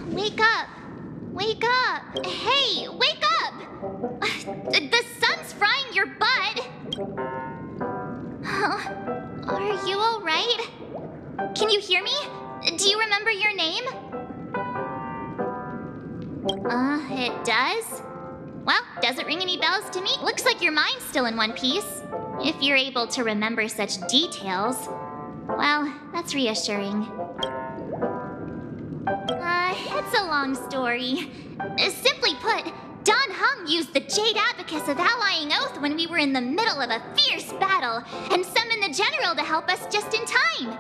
Wake up! Wake up! Hey, wake up! The sun's frying your butt! Are you alright? Can you hear me? Do you remember your name? It does? Well, doesn't ring any bells to me. Looks like your mind's still in one piece. If you're able to remember such details, well, that's reassuring. It's a long story. Simply put, Don Hung used the Jade Abacus of Allying Oath when we were in the middle of a fierce battle and summoned the general to help us just in time.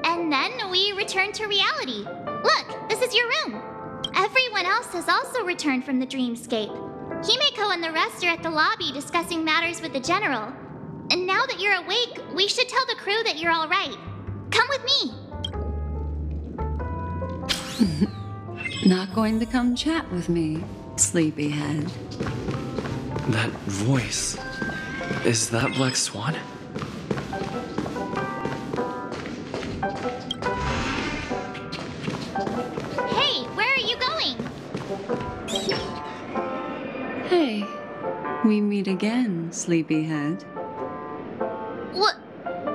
And then we returned to reality. Look, this is your room. Everyone else has also returned from the dreamscape. Himeko and the rest are at the lobby discussing matters with the general. And now that you're awake, we should tell the crew that you're all right. Come with me. Not going to come chat with me, sleepyhead. That voice. Is that Black Swan? Hey, where are you going? Hey, we meet again, sleepyhead.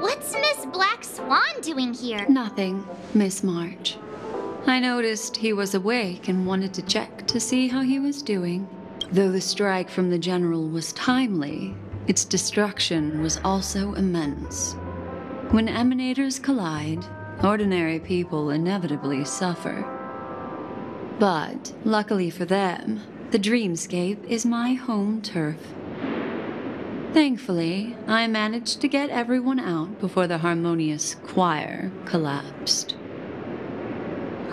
What's Miss Black Swan doing here? Nothing, Miss March. I noticed he was awake and wanted to check to see how he was doing. Though the strike from the general was timely, its destruction was also immense. When emanators collide, ordinary people inevitably suffer. But, luckily for them, the dreamscape is my home turf. Thankfully, I managed to get everyone out before the harmonious choir collapsed.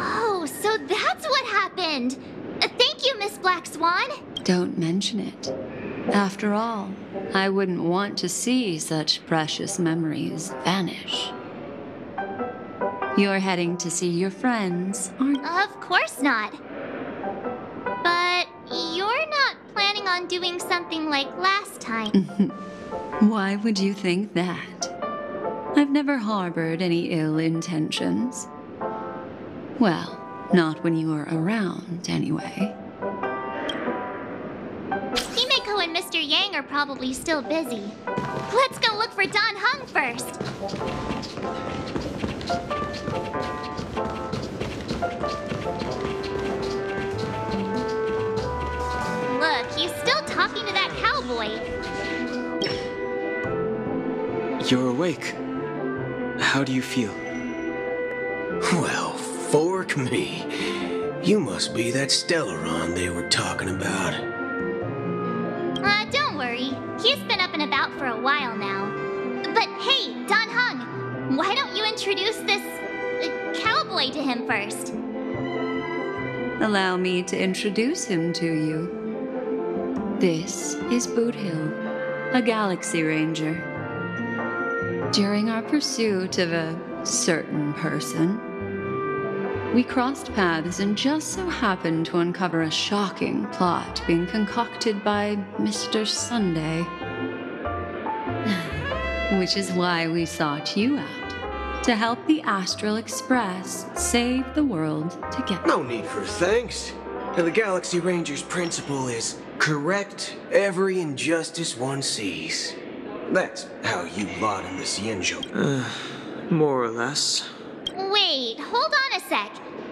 Oh, so that's what happened! Thank you, Miss Black Swan! Don't mention it. After all, I wouldn't want to see such precious memories vanish. You're heading to see your friends, aren't you? Of course not. But you're not planning on doing something like last time. Why would you think that? I've never harbored any ill intentions. Well, not when you were around, anyway. Himeko and Mr. Yang are probably still busy. Let's go look for Don Hung first. Look, he's still talking to that cowboy. You're awake. How do you feel? Well, fork me. You must be that Stellaron they were talking about. Don't worry. He's been up and about for a while now. But hey, Don Hung, why don't you introduce this cowboy to him first? Allow me to introduce him to you. This is Boot Hill, a Galaxy Ranger. During our pursuit of a certain person, we crossed paths and just so happened to uncover a shocking plot being concocted by Mr. Sunday. Which is why we sought you out, to help the Astral Express save the world together. No need for thanks. The Galaxy Ranger's principle is correct every injustice one sees. That's how you lot in the Xianzhou. More or less. Wait, hold on a sec.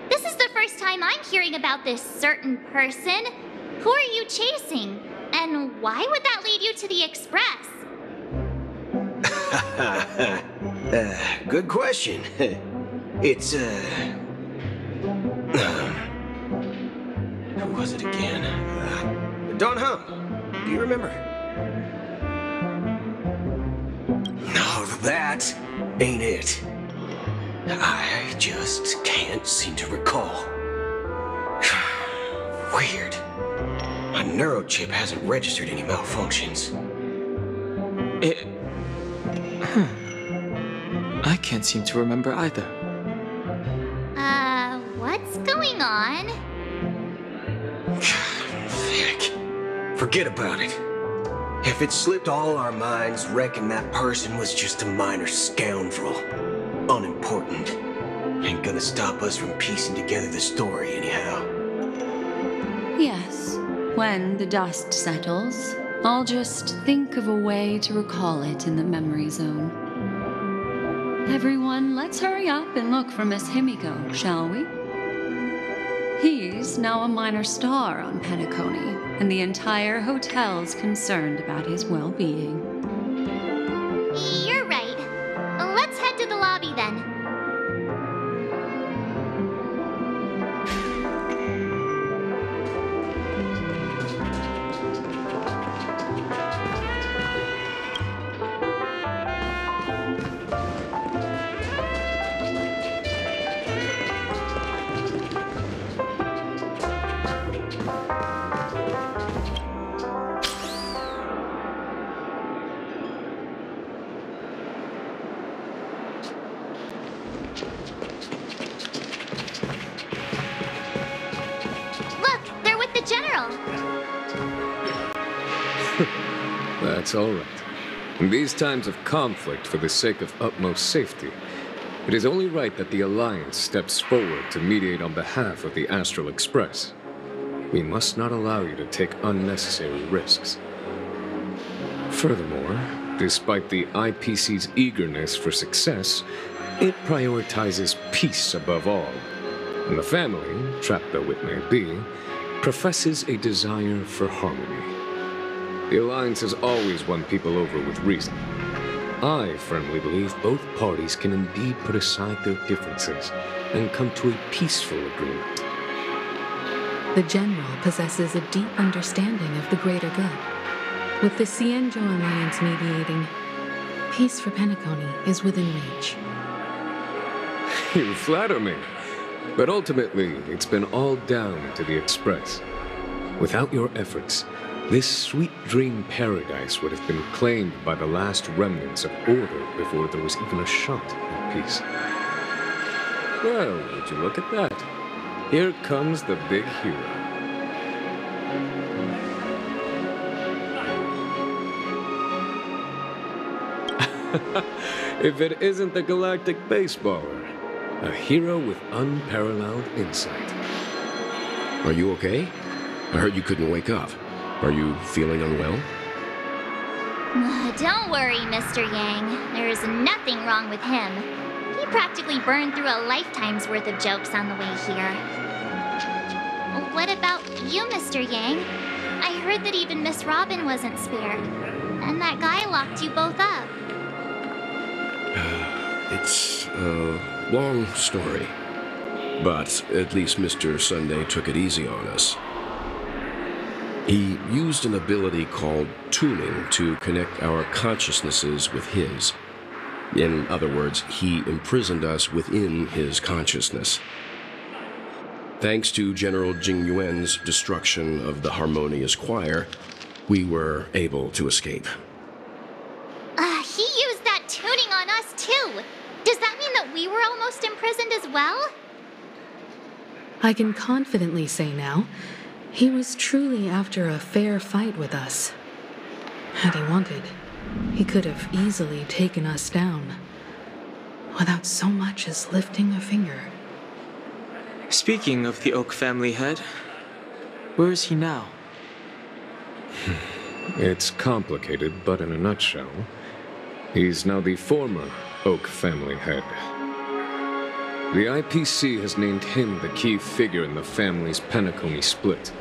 This is the first time I'm hearing about this certain person. Who are you chasing? And why would that lead you to the Express? Good question. It's, who was it again? Don Hung. Do you remember? No, that ain't it. I just can't seem to recall. Weird. My neurochip hasn't registered any malfunctions. I can't seem to remember either. What's going on? Vic, forget about it. If it slipped all our minds, reckon that person was just a minor scoundrel. Unimportant. Ain't gonna stop us from piecing together the story anyhow. Yes, when the dust settles, I'll just think of a way to recall it in the memory zone. Everyone, let's hurry up and look for Miss Himiko, shall we? He's now a minor star on Penacony, and the entire hotel's concerned about his well-being. You're right. Let's head to the lobby then. That's all right. In these times of conflict for the sake of utmost safety, it is only right that the Alliance steps forward to mediate on behalf of the Astral Express. We must not allow you to take unnecessary risks. Furthermore, despite the IPC's eagerness for success, it prioritizes peace above all. And the family, trapped though it may be, professes a desire for harmony. The Alliance has always won people over with reason. I firmly believe both parties can indeed put aside their differences and come to a peaceful agreement. The General possesses a deep understanding of the greater good. With the Cienjo Alliance mediating, peace for Penacony is within reach. You flatter me. But ultimately, it's been all down to the Express. Without your efforts, this sweet dream paradise would have been claimed by the last remnants of order before there was even a shot at peace. Well, would you look at that? Here comes the big hero. If it isn't the galactic baseballer, a hero with unparalleled insight. Are you okay? I heard you couldn't wake up. Are you feeling unwell? Don't worry, Mr. Yang. There is nothing wrong with him. He practically burned through a lifetime's worth of jokes on the way here. What about you, Mr. Yang? I heard that even Miss Robin wasn't spared. And that guy locked you both up. It's a long story. But at least Mr. Sunday took it easy on us. He used an ability called tuning to connect our consciousnesses with his. In other words, he imprisoned us within his consciousness. Thanks to General Jing Yuan's destruction of the Harmonious Choir, we were able to escape. He used that tuning on us too. Does that mean that we were almost imprisoned as well? I can confidently say now, he was truly after a fair fight with us. Had he wanted, he could have easily taken us down, without so much as lifting a finger. Speaking of the Oak family head, where is he now? It's complicated, but in a nutshell, he's now the former Oak family head. The IPC has named him the key figure in the family's Penacony split,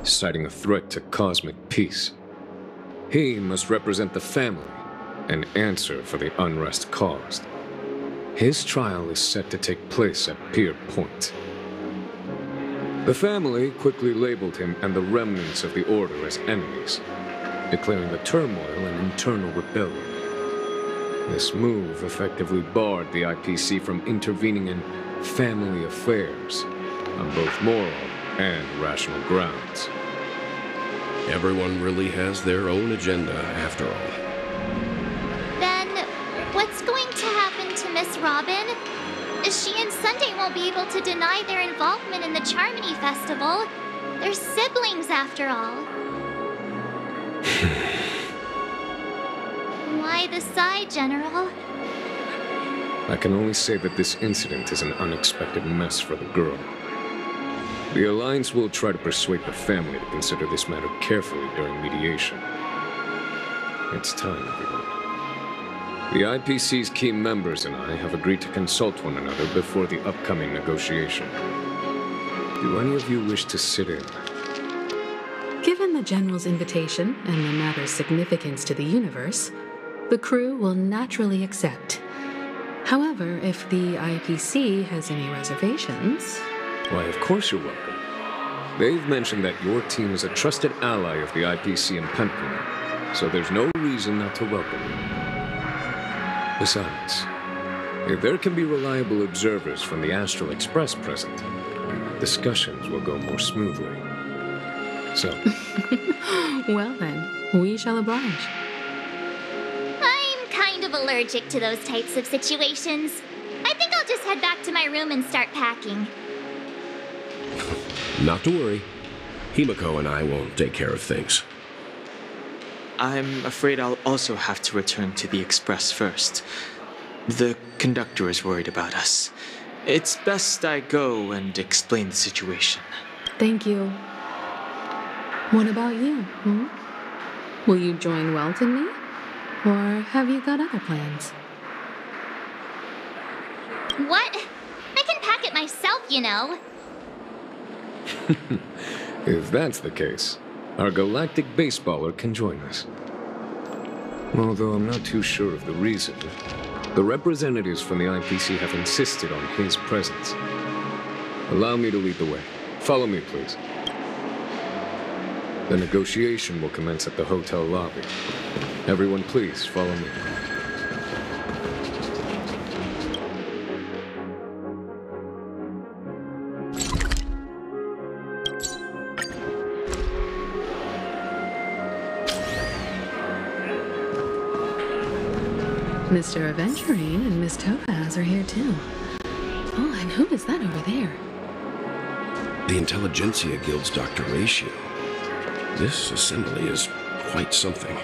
citing a threat to cosmic peace. He must represent the family and answer for the unrest caused. His trial is set to take place at Pier Point. The family quickly labeled him and the remnants of the Order as enemies, declaring the turmoil an internal rebellion. This move effectively barred the IPC from intervening in family affairs on both moral and rational grounds. Everyone really has their own agenda, after all. Then, what's going to happen to Miss Robin? She and Sunday won't be able to deny their involvement in the Charmony Festival. They're siblings, after all. Why the sigh, General? I can only say that this incident is an unexpected mess for the girl. The Alliance will try to persuade the family to consider this matter carefully during mediation. It's time, everyone. The IPC's key members and I have agreed to consult one another before the upcoming negotiation. Do any of you wish to sit in? Given the General's invitation and the matter's significance to the universe, the crew will naturally accept. However, if the IPC has any reservations... Why, of course you're welcome. They've mentioned that your team is a trusted ally of the IPC in Pentland, so there's no reason not to welcome you. Besides, if there can be reliable observers from the Astral Express present, discussions will go more smoothly. So... Well then, we shall oblige. I'm kind of allergic to those types of situations. I think I'll just head back to my room and start packing. Not to worry. Himiko and I will take care of things. I'm afraid I'll also have to return to the Express first. The conductor is worried about us. It's best I go and explain the situation. Thank you. What about you, Will you join Welt and me? Or have you got other plans? What? I can pack it myself, you know. If that's the case, our galactic baseballer can join us. Although I'm not too sure of the reason. The representatives from the IPC have insisted on his presence. Allow me to lead the way. Follow me, please. The negotiation will commence at the hotel lobby. Everyone, please, follow me. Mr. Aventurine and Miss Topaz are here too. Oh, and who is that over there? The Intelligentsia Guild's Dr. Ratio. This assembly is quite something.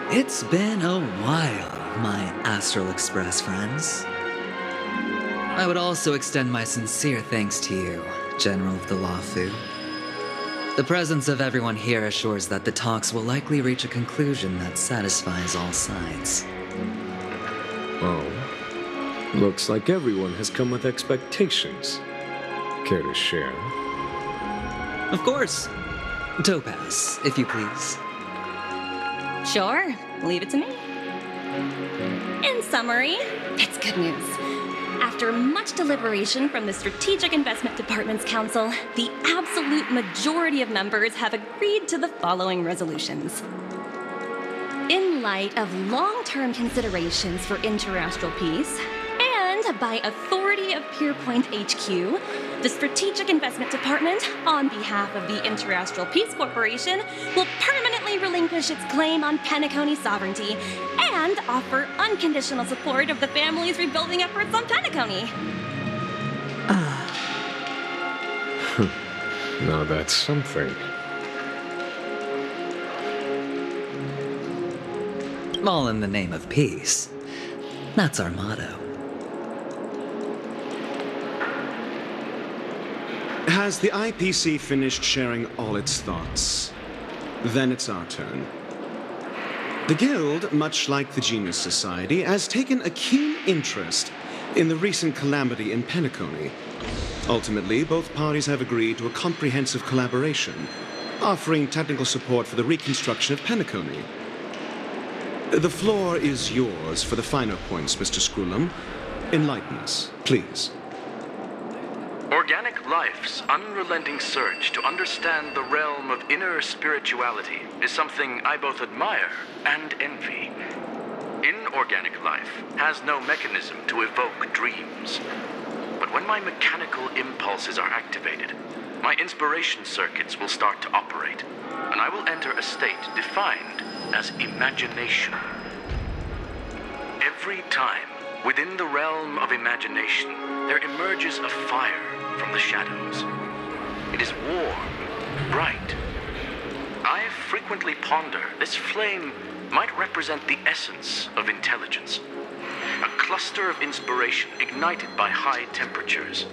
It's been a while, my Astral Express friends. I would also extend my sincere thanks to you, General of the Lawfu. The presence of everyone here assures that the talks will likely reach a conclusion that satisfies all sides. Oh. Looks like everyone has come with expectations. Care to share? Of course. Topaz, if you please. Sure, leave it to me. In summary, it's good news. After much deliberation from the Strategic Investment Department's Council, the absolute majority of members have agreed to the following resolutions. In light of long-term considerations for interastral peace, and by authority of Pierpoint HQ, the Strategic Investment Department, on behalf of the Interastral Peace Corporation, will permanently relinquish its claim on Penacony sovereignty and offer unconditional support of the family's rebuilding efforts on Penacony. Now that's something. All in the name of peace. That's our motto. Has the IPC finished sharing all its thoughts? Then it's our turn. The Guild, much like the Genius Society, has taken a keen interest in the recent calamity in Penacony. Ultimately, both parties have agreed to a comprehensive collaboration, offering technical support for the reconstruction of Penacony. The floor is yours for the finer points, Mr. Screwlum. Enlighten us, please. Organic life's unrelenting search to understand the realm of inner spirituality is something I both admire and envy. Inorganic life has no mechanism to evoke dreams. But when my mechanical impulses are activated, my inspiration circuits will start to operate, and I will enter a state defined as imagination. Every time, within the realm of imagination, there emerges a fire from the shadows. It is warm, bright. I frequently ponder this flame might represent the essence of intelligence. A cluster of inspiration ignited by high temperatures.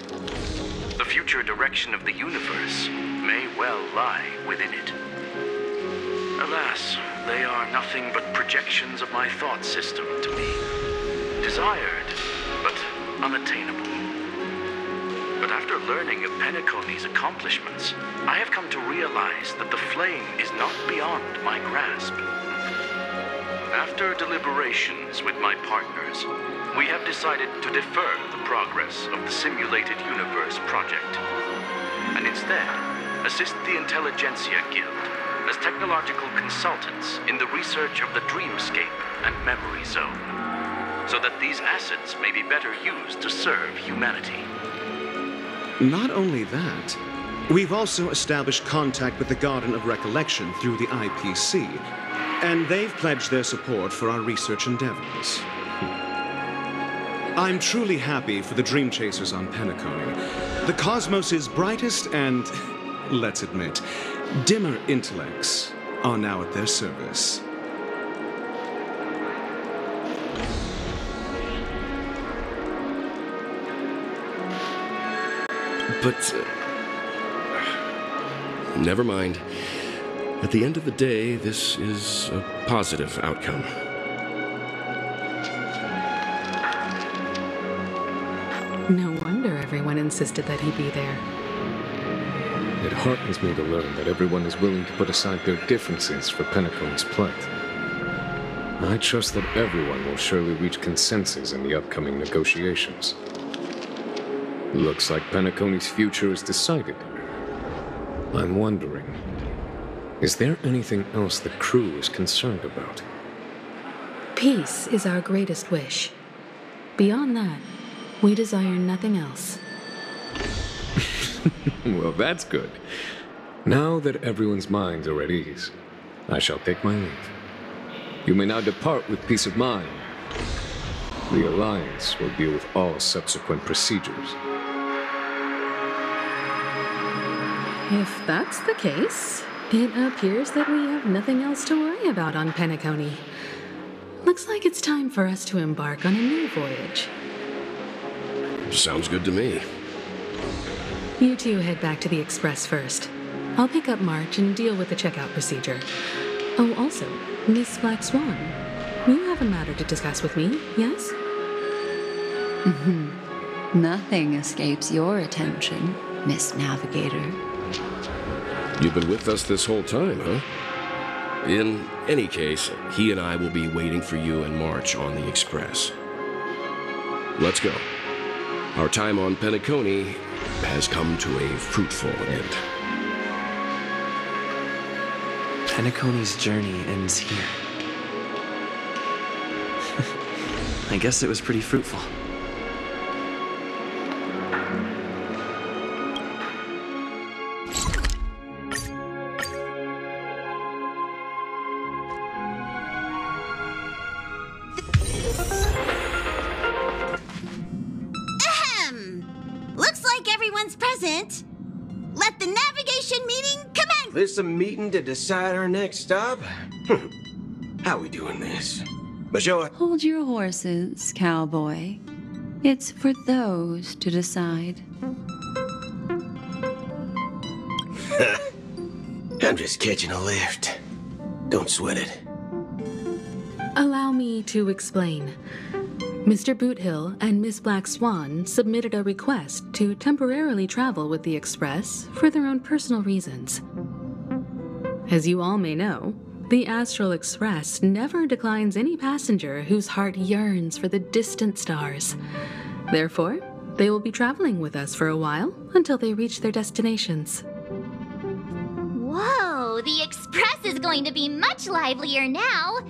The future direction of the universe may well lie within it. Alas, they are nothing but projections of my thought system to me. Desired, but unattainable. But after learning of Penacony's accomplishments, I have come to realize that the flame is not beyond my grasp. After deliberations with my partners, we have decided to defer the progress of the Simulated Universe project, and instead assist the Intelligentsia Guild as technological consultants in the research of the Dreamscape and Memory Zone, so that these assets may be better used to serve humanity. Not only that, we've also established contact with the Garden of Recollection through the IPC, and they've pledged their support for our research endeavors. I'm truly happy for the Dream Chasers on Penacony. The cosmos' brightest and, let's admit, dimmer intellects are now at their service. But, never mind. At the end of the day, this is a positive outcome. No wonder everyone insisted that he be there. It heartens me to learn that everyone is willing to put aside their differences for Penacony's plight. I trust that everyone will surely reach consensus in the upcoming negotiations. Looks like Penacony's future is decided. I'm wondering, is there anything else the crew is concerned about? Peace is our greatest wish. Beyond that, we desire nothing else. Well, that's good. Now that everyone's minds are at ease, I shall take my leave. You may now depart with peace of mind. The Alliance will deal with all subsequent procedures. If that's the case, it appears that we have nothing else to worry about on Penacony. Looks like it's time for us to embark on a new voyage. Sounds good to me. You two head back to the Express first. I'll pick up March and deal with the checkout procedure. Oh, also, Miss Black Swan, you have a matter to discuss with me, yes? Nothing escapes your attention, Miss Navigator. You've been with us this whole time, huh? In any case, he and I will be waiting for you in March on the Express. Let's go. Our time on Penacony has come to a fruitful end. Penacony's journey ends here. I guess it was pretty fruitful. Looks like everyone's present. Let the navigation meeting commence! This a meeting to decide our next stop? How we doing this? Bashoa? Hold your horses, cowboy. It's for those to decide. I'm just catching a lift. Don't sweat it. Allow me to explain. Mr. Boothill and Miss Black Swan submitted a request to temporarily travel with the Express for their own personal reasons. As you all may know, the Astral Express never declines any passenger whose heart yearns for the distant stars. Therefore, they will be traveling with us for a while until they reach their destinations. Whoa, the Express is going to be much livelier now.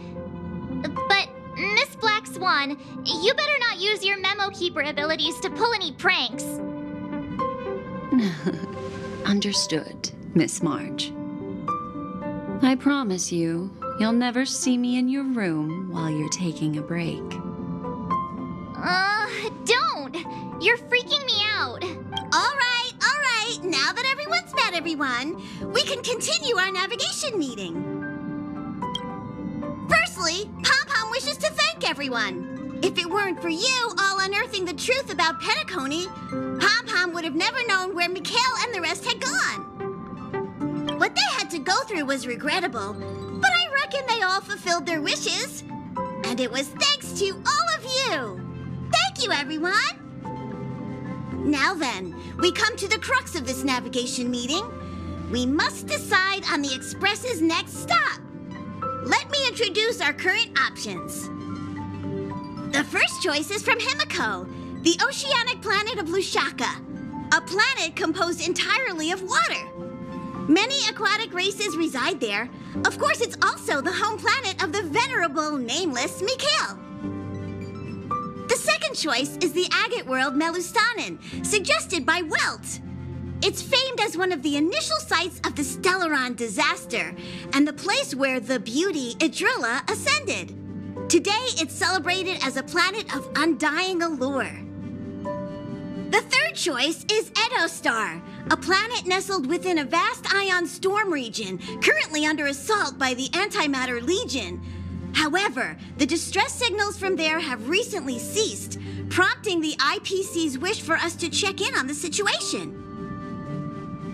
But, Miss Black Swan, you better not use your Memo Keeper abilities to pull any pranks. Understood, Miss March. I promise you, you'll never see me in your room while you're taking a break. Don't! You're freaking me out. All right. Now that everyone's met everyone, we can continue our navigation meeting. First Honestly, Pom-Pom wishes to thank everyone. If it weren't for you all unearthing the truth about Penacony, Pom-Pom would have never known where Mikhail and the rest had gone. What they had to go through was regrettable, but I reckon they all fulfilled their wishes. And it was thanks to all of you. Thank you, everyone. Now then, we come to the crux of this navigation meeting. We must decide on the Express's next stop. Let me introduce our current options. The first choice is from Himiko, the oceanic planet of Lushaka, a planet composed entirely of water. Many aquatic races reside there. Of course, it's also the home planet of the venerable, nameless Mikhail. The second choice is the agate world Melustanen, suggested by Welt. It's famed as one of the initial sites of the Stellaron disaster, and the place where the beauty Idrilla ascended. Today, it's celebrated as a planet of undying allure. The third choice is Edostar, a planet nestled within a vast ion storm region, currently under assault by the Antimatter Legion. However, the distress signals from there have recently ceased, prompting the IPC's wish for us to check in on the situation.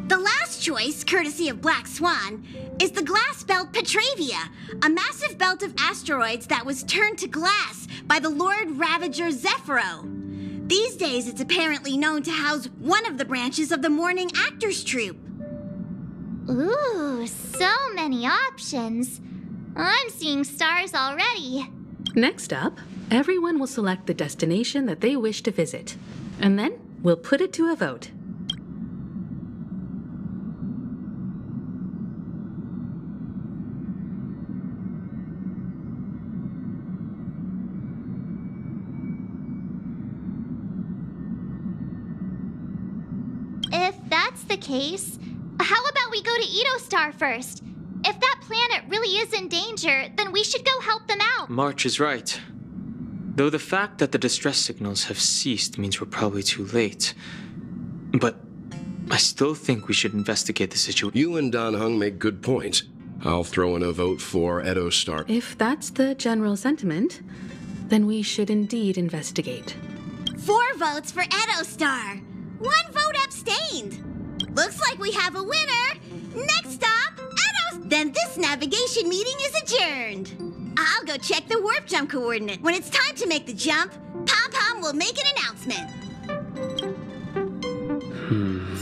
The last choice, courtesy of Black Swan, is the glass belt Petravia, a massive belt of asteroids that was turned to glass by the Lord Ravager Zephyro. These days, it's apparently known to house one of the branches of the Morning Actors Troupe. Ooh, so many options. I'm seeing stars already. Next up, everyone will select the destination that they wish to visit, and then we'll put it to a vote. If that's the case, how about we go to Edostar first? If that planet really is in danger, then we should go help them out. March is right. Though the fact that the distress signals have ceased means we're probably too late. But I still think we should investigate the situation. You and Dan Heng make good points. I'll throw in a vote for Edostar. If that's the general sentiment, then we should indeed investigate. 4 votes for Edostar. 1 vote abstained. Looks like we have a winner. Next stop, Edos. Then this navigation meeting is adjourned. I'll go check the warp jump coordinate. When it's time to make the jump, Pom-Pom will make an announcement.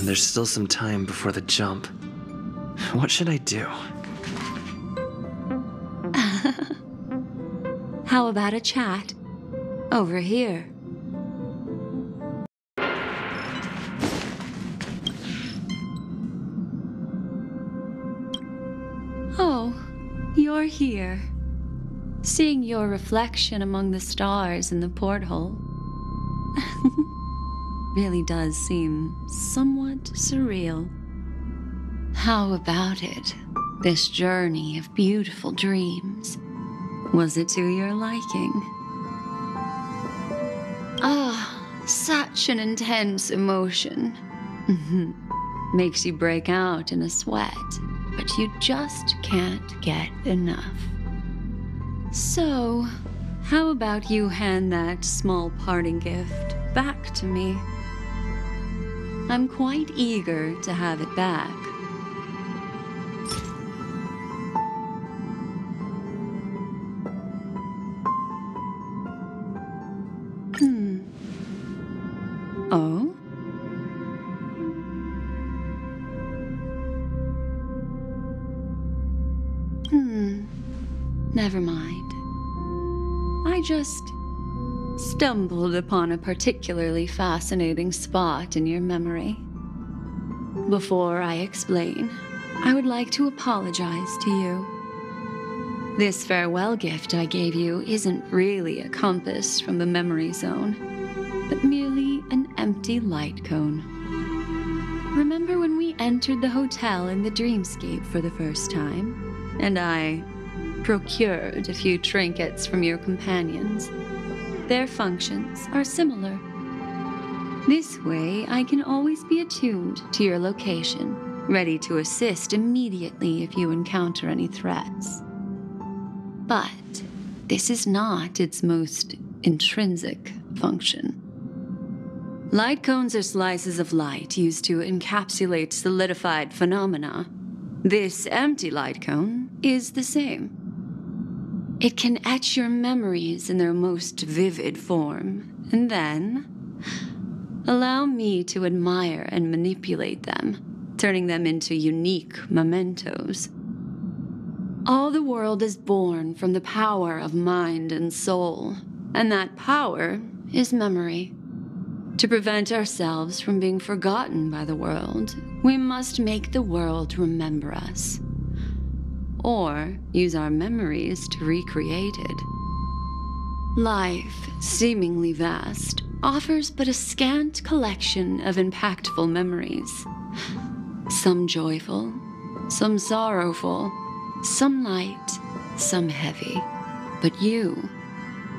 There's still some time before the jump. What should I do? How about a chat? Over here. Oh, you're here. Seeing your reflection among the stars in the porthole really does seem somewhat surreal. How about it? This journey of beautiful dreams. Was it to your liking? Ah, such an intense emotion. Makes you break out in a sweat, but you just can't get enough. So, how about you hand that small parting gift back to me? I'm quite eager to have it back. Oh? Never mind. I just stumbled upon a particularly fascinating spot in your memory. Before I explain, I would like to apologize to you. This farewell gift I gave you isn't really a compass from the memory zone, but merely an empty light cone. Remember when we entered the hotel in the dreamscape for the first time, and I procured a few trinkets from your companions? Their functions are similar. This way, I can always be attuned to your location, ready to assist immediately if you encounter any threats. But this is not its most intrinsic function. Light cones are slices of light used to encapsulate solidified phenomena. This empty light cone is the same. It can etch your memories in their most vivid form, and then allow me to admire and manipulate them, turning them into unique mementos. All the world is born from the power of mind and soul, and that power is memory. To prevent ourselves from being forgotten by the world, we must make the world remember us, or use our memories to recreate it. Life, seemingly vast, offers but a scant collection of impactful memories. Some joyful, some sorrowful, some light, some heavy. But you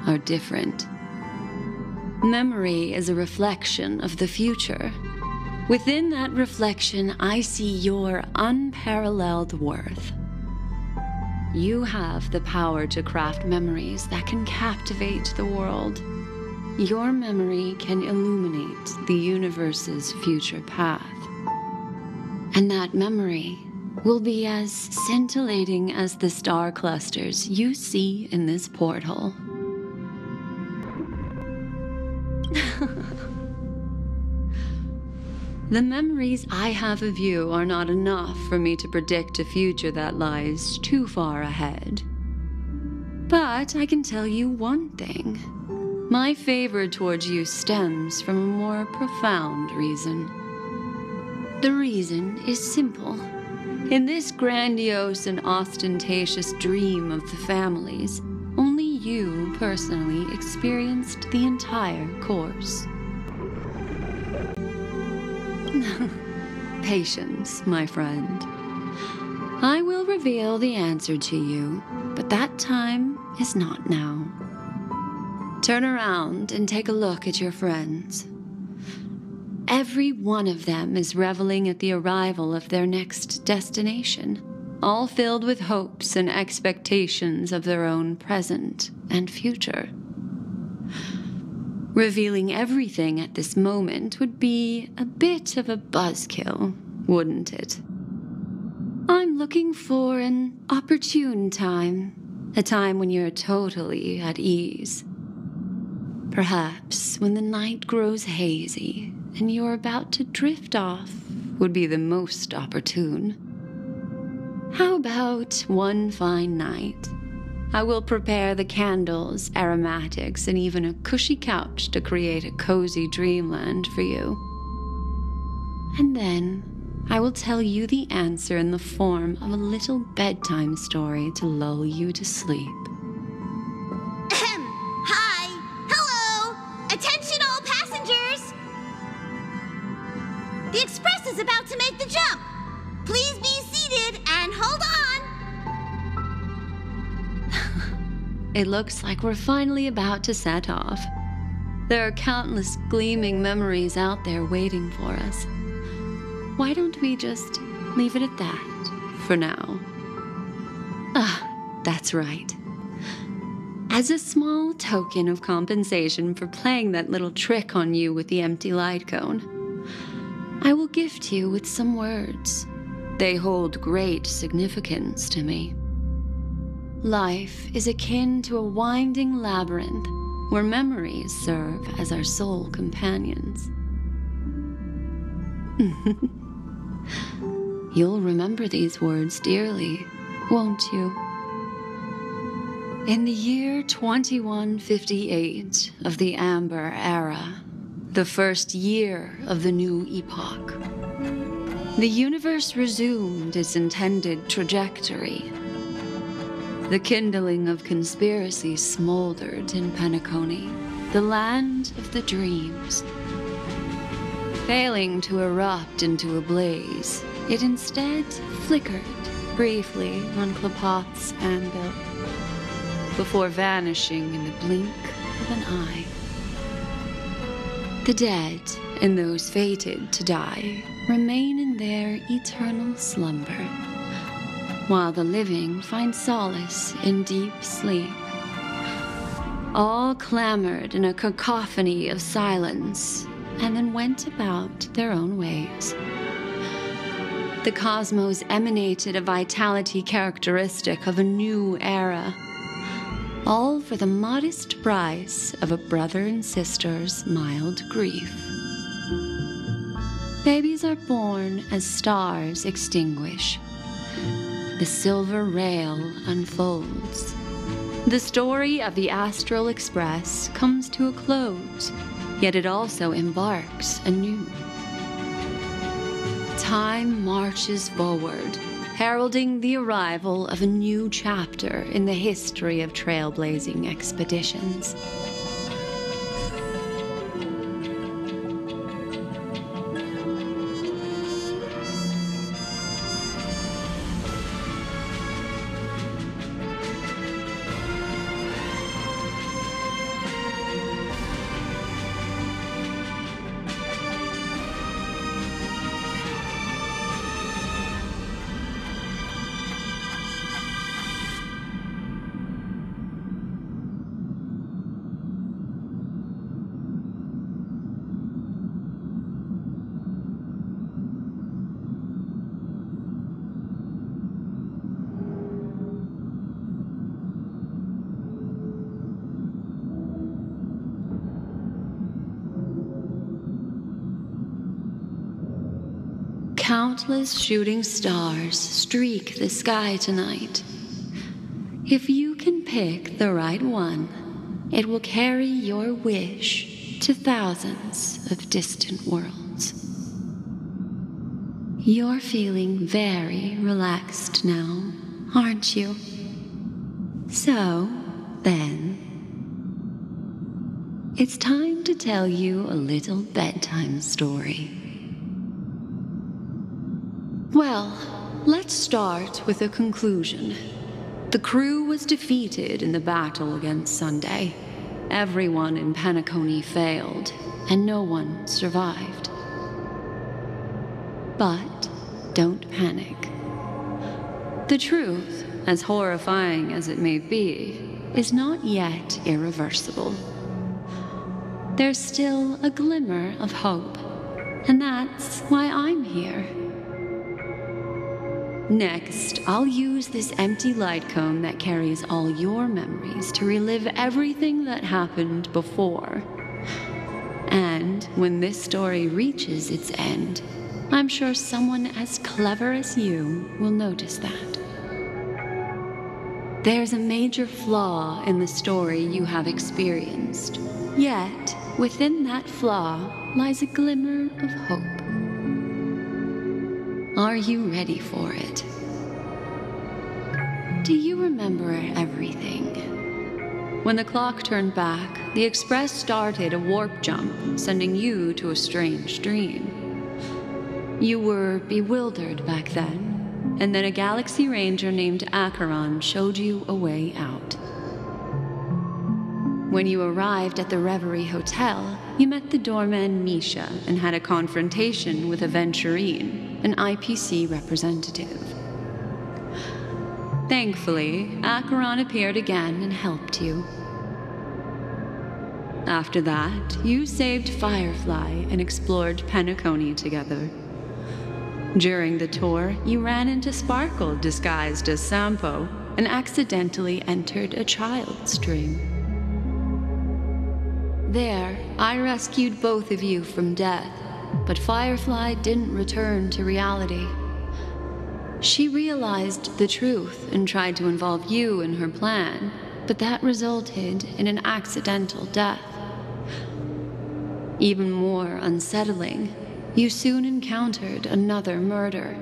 are different. Memory is a reflection of the future. Within that reflection, I see your unparalleled worth. You have the power to craft memories that can captivate the world. Your memory can illuminate the universe's future path. And that memory will be as scintillating as the star clusters you see in this porthole. The memories I have of you are not enough for me to predict a future that lies too far ahead. But I can tell you one thing. My favor towards you stems from a more profound reason. The reason is simple. In this grandiose and ostentatious dream of the families, only you personally experienced the entire course. Patience, my friend. I will reveal the answer to you, but that time is not now. Turn around and take a look at your friends. Every one of them is reveling at the arrival of their next destination, all filled with hopes and expectations of their own present and future. Revealing everything at this moment would be a bit of a buzzkill, wouldn't it? I'm looking for an opportune time, a time when you're totally at ease. Perhaps when the night grows hazy and you're about to drift off would be the most opportune. How about one fine night? I will prepare the candles, aromatics, and even a cushy couch to create a cozy dreamland for you. And then I will tell you the answer in the form of a little bedtime story to lull you to sleep. Hi! Hello! Attention all passengers! The express is about to make the jump. Please be seated and hold on. It looks like we're finally about to set off. There are countless gleaming memories out there waiting for us. Why don't we just leave it at that for now? That's right. As a small token of compensation for playing that little trick on you with the empty light cone, I will gift you with some words. They hold great significance to me. Life is akin to a winding labyrinth where memories serve as our sole companions. You'll remember these words dearly, won't you? In the year 2158 of the Amber Era, the first year of the new epoch, the universe resumed its intended trajectory. The kindling of conspiracy smoldered in Penacony, the land of the dreams. Failing to erupt into a blaze, it instead flickered briefly on Klapoth's anvil, before vanishing in the blink of an eye. The dead and those fated to die remain in their eternal slumber, while the living find solace in deep sleep, all clamored in a cacophony of silence, and then went about their own ways. The cosmos emanated a vitality characteristic of a new era, all for the modest price of a brother and sister's mild grief. Babies are born as stars extinguish. The silver rail unfolds. The story of the Astral Express comes to a close, yet it also embarks anew. Time marches forward, heralding the arrival of a new chapter in the history of trailblazing expeditions. Countless shooting stars streak the sky tonight. If you can pick the right one, it will carry your wish to thousands of distant worlds. You're feeling very relaxed now, aren't you? So, then, it's time to tell you a little bedtime story. Well, let's start with a conclusion. The crew was defeated in the battle against Sunday. Everyone in Penacony failed, and no one survived. But don't panic. The truth, as horrifying as it may be, is not yet irreversible. There's still a glimmer of hope, and that's why I'm here. Next, I'll use this empty light cone that carries all your memories to relive everything that happened before. And when this story reaches its end, I'm sure someone as clever as you will notice that. There's a major flaw in the story you have experienced, yet within that flaw lies a glimmer of hope. Are you ready for it? Do you remember everything? When the clock turned back, the Express started a warp jump, sending you to a strange dream. You were bewildered back then, and then a Galaxy Ranger named Acheron showed you a way out. When you arrived at the Reverie Hotel, you met the doorman Misha and had a confrontation with Aventurine, an IPC representative. Thankfully, Acheron appeared again and helped you. After that, you saved Firefly and explored Penacony together. During the tour, you ran into Sparkle disguised as Sampo and accidentally entered a child's dream. There, I rescued both of you from death, but Firefly didn't return to reality. She realized the truth and tried to involve you in her plan, but that resulted in an accidental death. Even more unsettling, you soon encountered another murder.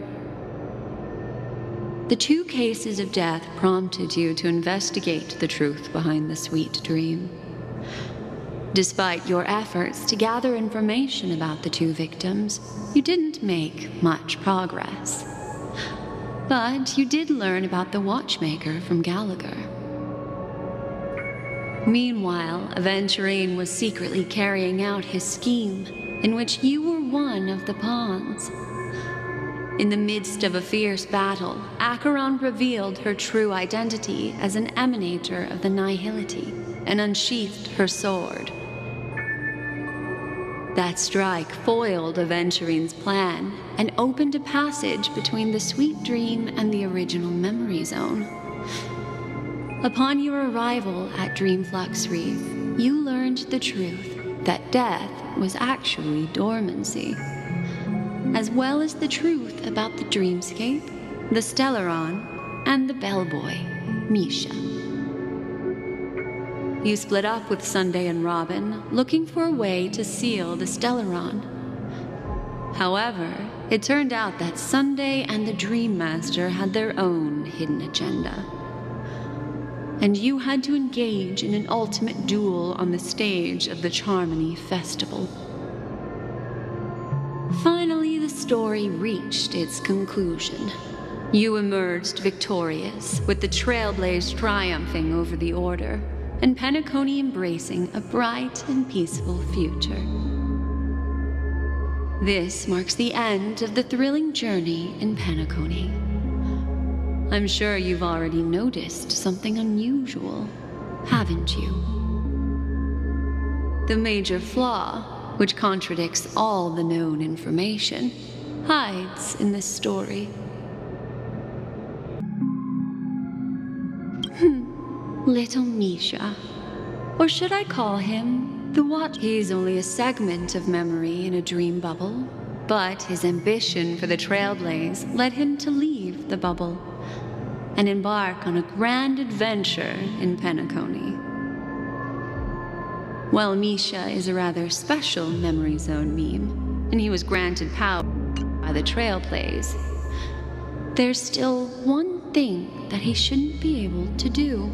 The 2 cases of death prompted you to investigate the truth behind the sweet dream. Despite your efforts to gather information about the 2 victims, you didn't make much progress. But you did learn about the watchmaker from Gallagher. Meanwhile, Aventurine was secretly carrying out his scheme, in which you were one of the pawns. In the midst of a fierce battle, Acheron revealed her true identity as an emanator of the Nihility. and unsheathed her sword. That strike foiled Aventurine's plan and opened a passage between the sweet dream and the original memory zone. Upon your arrival at Dreamflux Reef, you learned the truth that death was actually dormancy, as well as the truth about the dreamscape, the Stellaron, and the bellboy, Misha. You split up with Sunday and Robin, looking for a way to seal the Stellaron. However, it turned out that Sunday and the Dream Master had their own hidden agenda. And you had to engage in an ultimate duel on the stage of the Charmony Festival. Finally, the story reached its conclusion. You emerged victorious, with the Trailblaze triumphing over the Order, and Penacony embracing a bright and peaceful future. This marks the end of the thrilling journey in Penacony. I'm sure you've already noticed something unusual, haven't you? The major flaw, which contradicts all the known information, hides in this story. Little Misha. Or should I call him the Watch? He's only a segment of memory in a dream bubble, but his ambition for the Trailblaze led him to leave the bubble and embark on a grand adventure in Penacony. While Misha is a rather special memory zone meme, and he was granted power by the Trailblaze, there's still one thing that he shouldn't be able to do.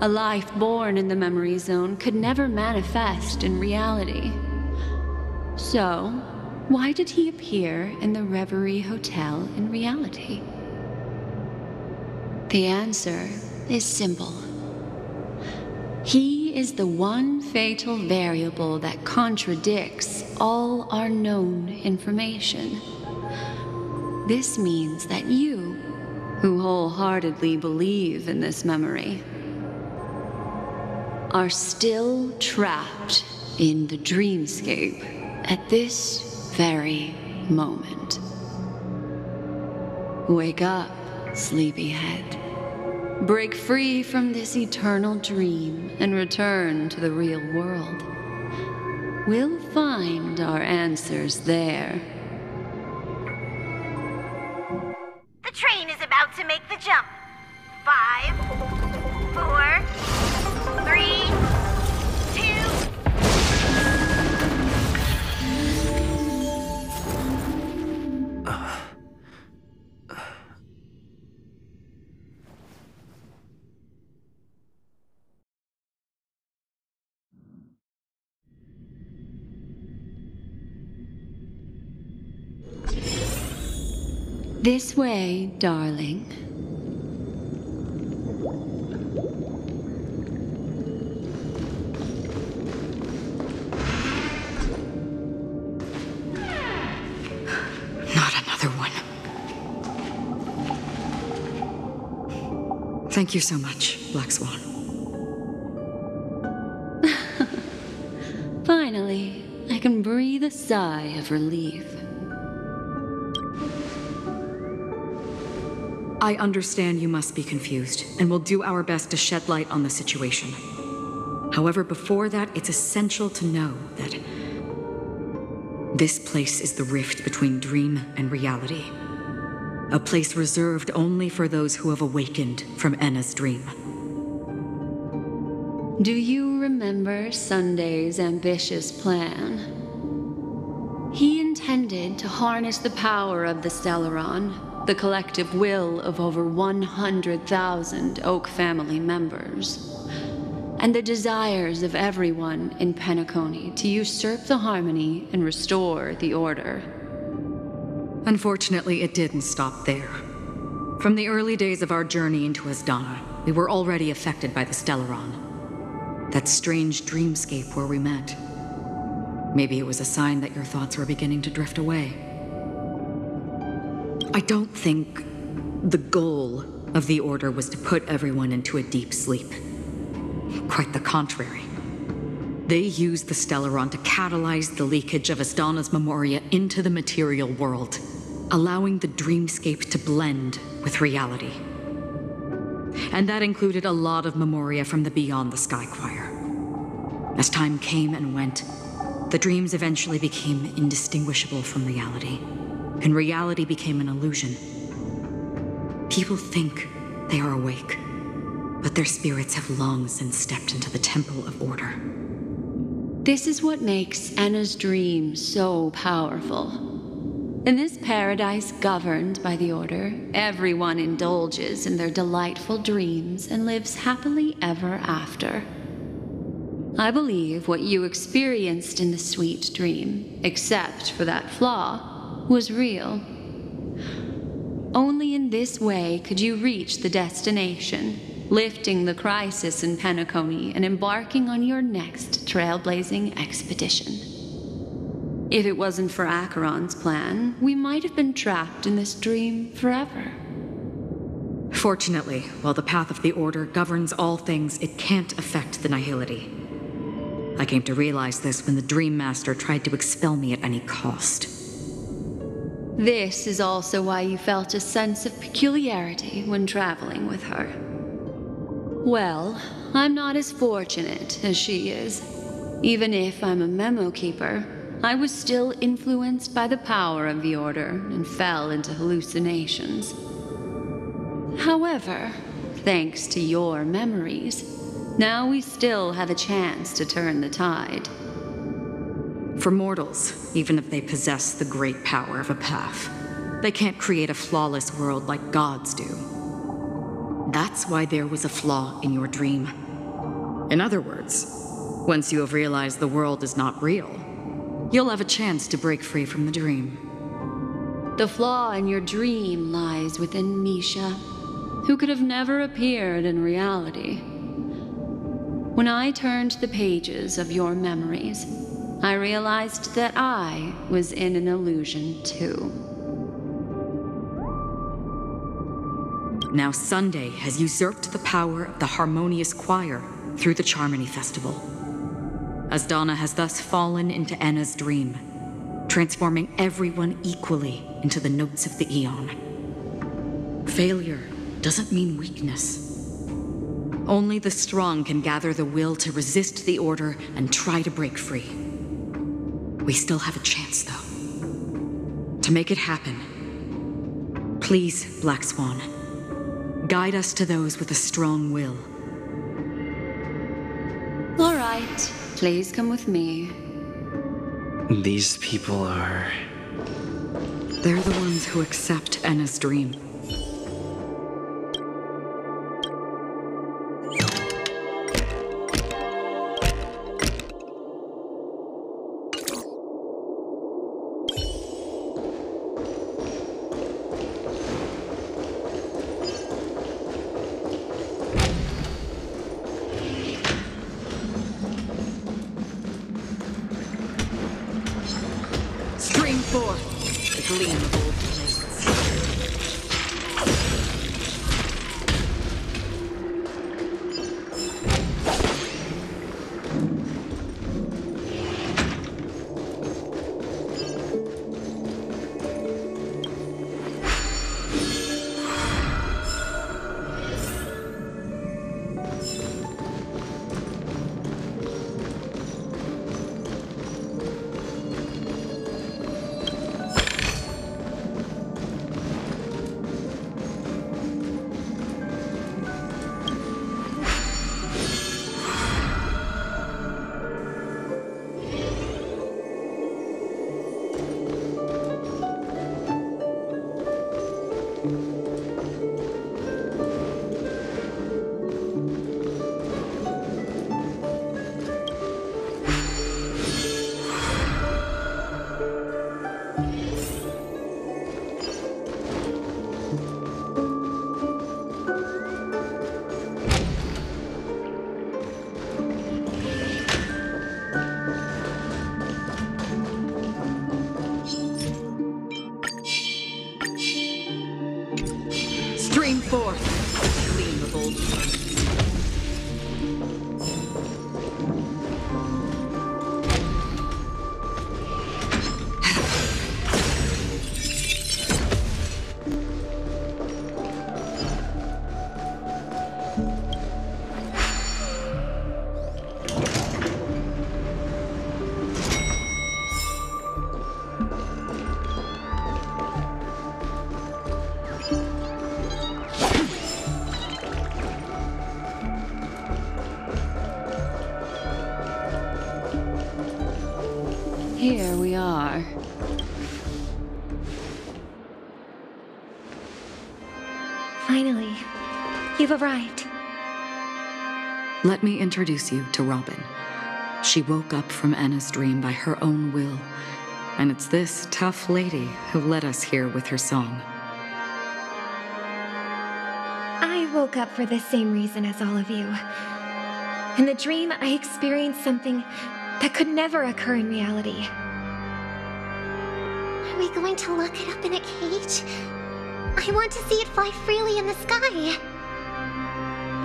A life born in the memory zone could never manifest in reality. So, why did he appear in the Reverie Hotel in reality? The answer is simple. He is the one fatal variable that contradicts all our known information. This means that you, who wholeheartedly believe in this memory, are still trapped in the dreamscape at this very moment. Wake up, sleepyhead. Break free from this eternal dream and return to the real world. We'll find our answers there. The train is about to make the jump. 5, 4, 3, 2. This way, darling. Not another one. Thank you so much, Black Swan. Finally, I can breathe a sigh of relief. I understand you must be confused, and we'll do our best to shed light on the situation. However, before that, it's essential to know that this place is the rift between dream and reality. A place reserved only for those who have awakened from Enna's dream. Do you remember Sunday's ambitious plan? He intended to harness the power of the Stellaron, the collective will of over 100,000 Oak family members, and the desires of everyone in Penacony to usurp the harmony and restore the order. Unfortunately, it didn't stop there. From the early days of our journey into Asdana, we were already affected by the Stellaron. That strange dreamscape where we met. Maybe it was a sign that your thoughts were beginning to drift away. I don't think the goal of the Order was to put everyone into a deep sleep. Quite the contrary. They used the Stellaron to catalyze the leakage of Asdana's memoria into the material world, allowing the dreamscape to blend with reality. And that included a lot of memoria from the Beyond the Sky Choir. As time came and went, the dreams eventually became indistinguishable from reality, and reality became an illusion. People think they are awake, but their spirits have long since stepped into the Temple of Order. This is what makes Anna's dream so powerful. In this paradise governed by the Order, everyone indulges in their delightful dreams and lives happily ever after. I believe what you experienced in the sweet dream, except for that flaw, was real. Only in this way could you reach the destination, lifting the crisis in Penacony and embarking on your next trailblazing expedition. If it wasn't for Acheron's plan, we might have been trapped in this dream forever. Fortunately, while the path of the Order governs all things, it can't affect the Nihility. I came to realize this when the Dream Master tried to expel me at any cost. This is also why you felt a sense of peculiarity when traveling with her. Well, I'm not as fortunate as she is. Even if I'm a memo keeper, I was still influenced by the power of the Order and fell into hallucinations. However, thanks to your memories, now we still have a chance to turn the tide. For mortals, even if they possess the great power of a path, they can't create a flawless world like gods do. That's why there was a flaw in your dream. In other words, once you have realized the world is not real, you'll have a chance to break free from the dream. The flaw in your dream lies within Misha, who could have never appeared in reality. When I turned the pages of your memories, I realized that I was in an illusion too. Now Sunday has usurped the power of the Harmonious Choir through the Charmony Festival. Asdana has thus fallen into Anna's dream, transforming everyone equally into the notes of the Eon. Failure doesn't mean weakness. Only the strong can gather the will to resist the Order and try to break free. We still have a chance, though. To make it happen, please, Black Swan, guide us to those with a strong will. All right, please come with me. These people are... They're the ones who accept Anna's dream. Here we are. Finally, you've arrived. Let me introduce you to Robin. She woke up from Anna's dream by her own will, and it's this tough lady who led us here with her song. I woke up for the same reason as all of you. In the dream, I experienced something that could never occur in reality. Are we going to lock it up in a cage? I want to see it fly freely in the sky.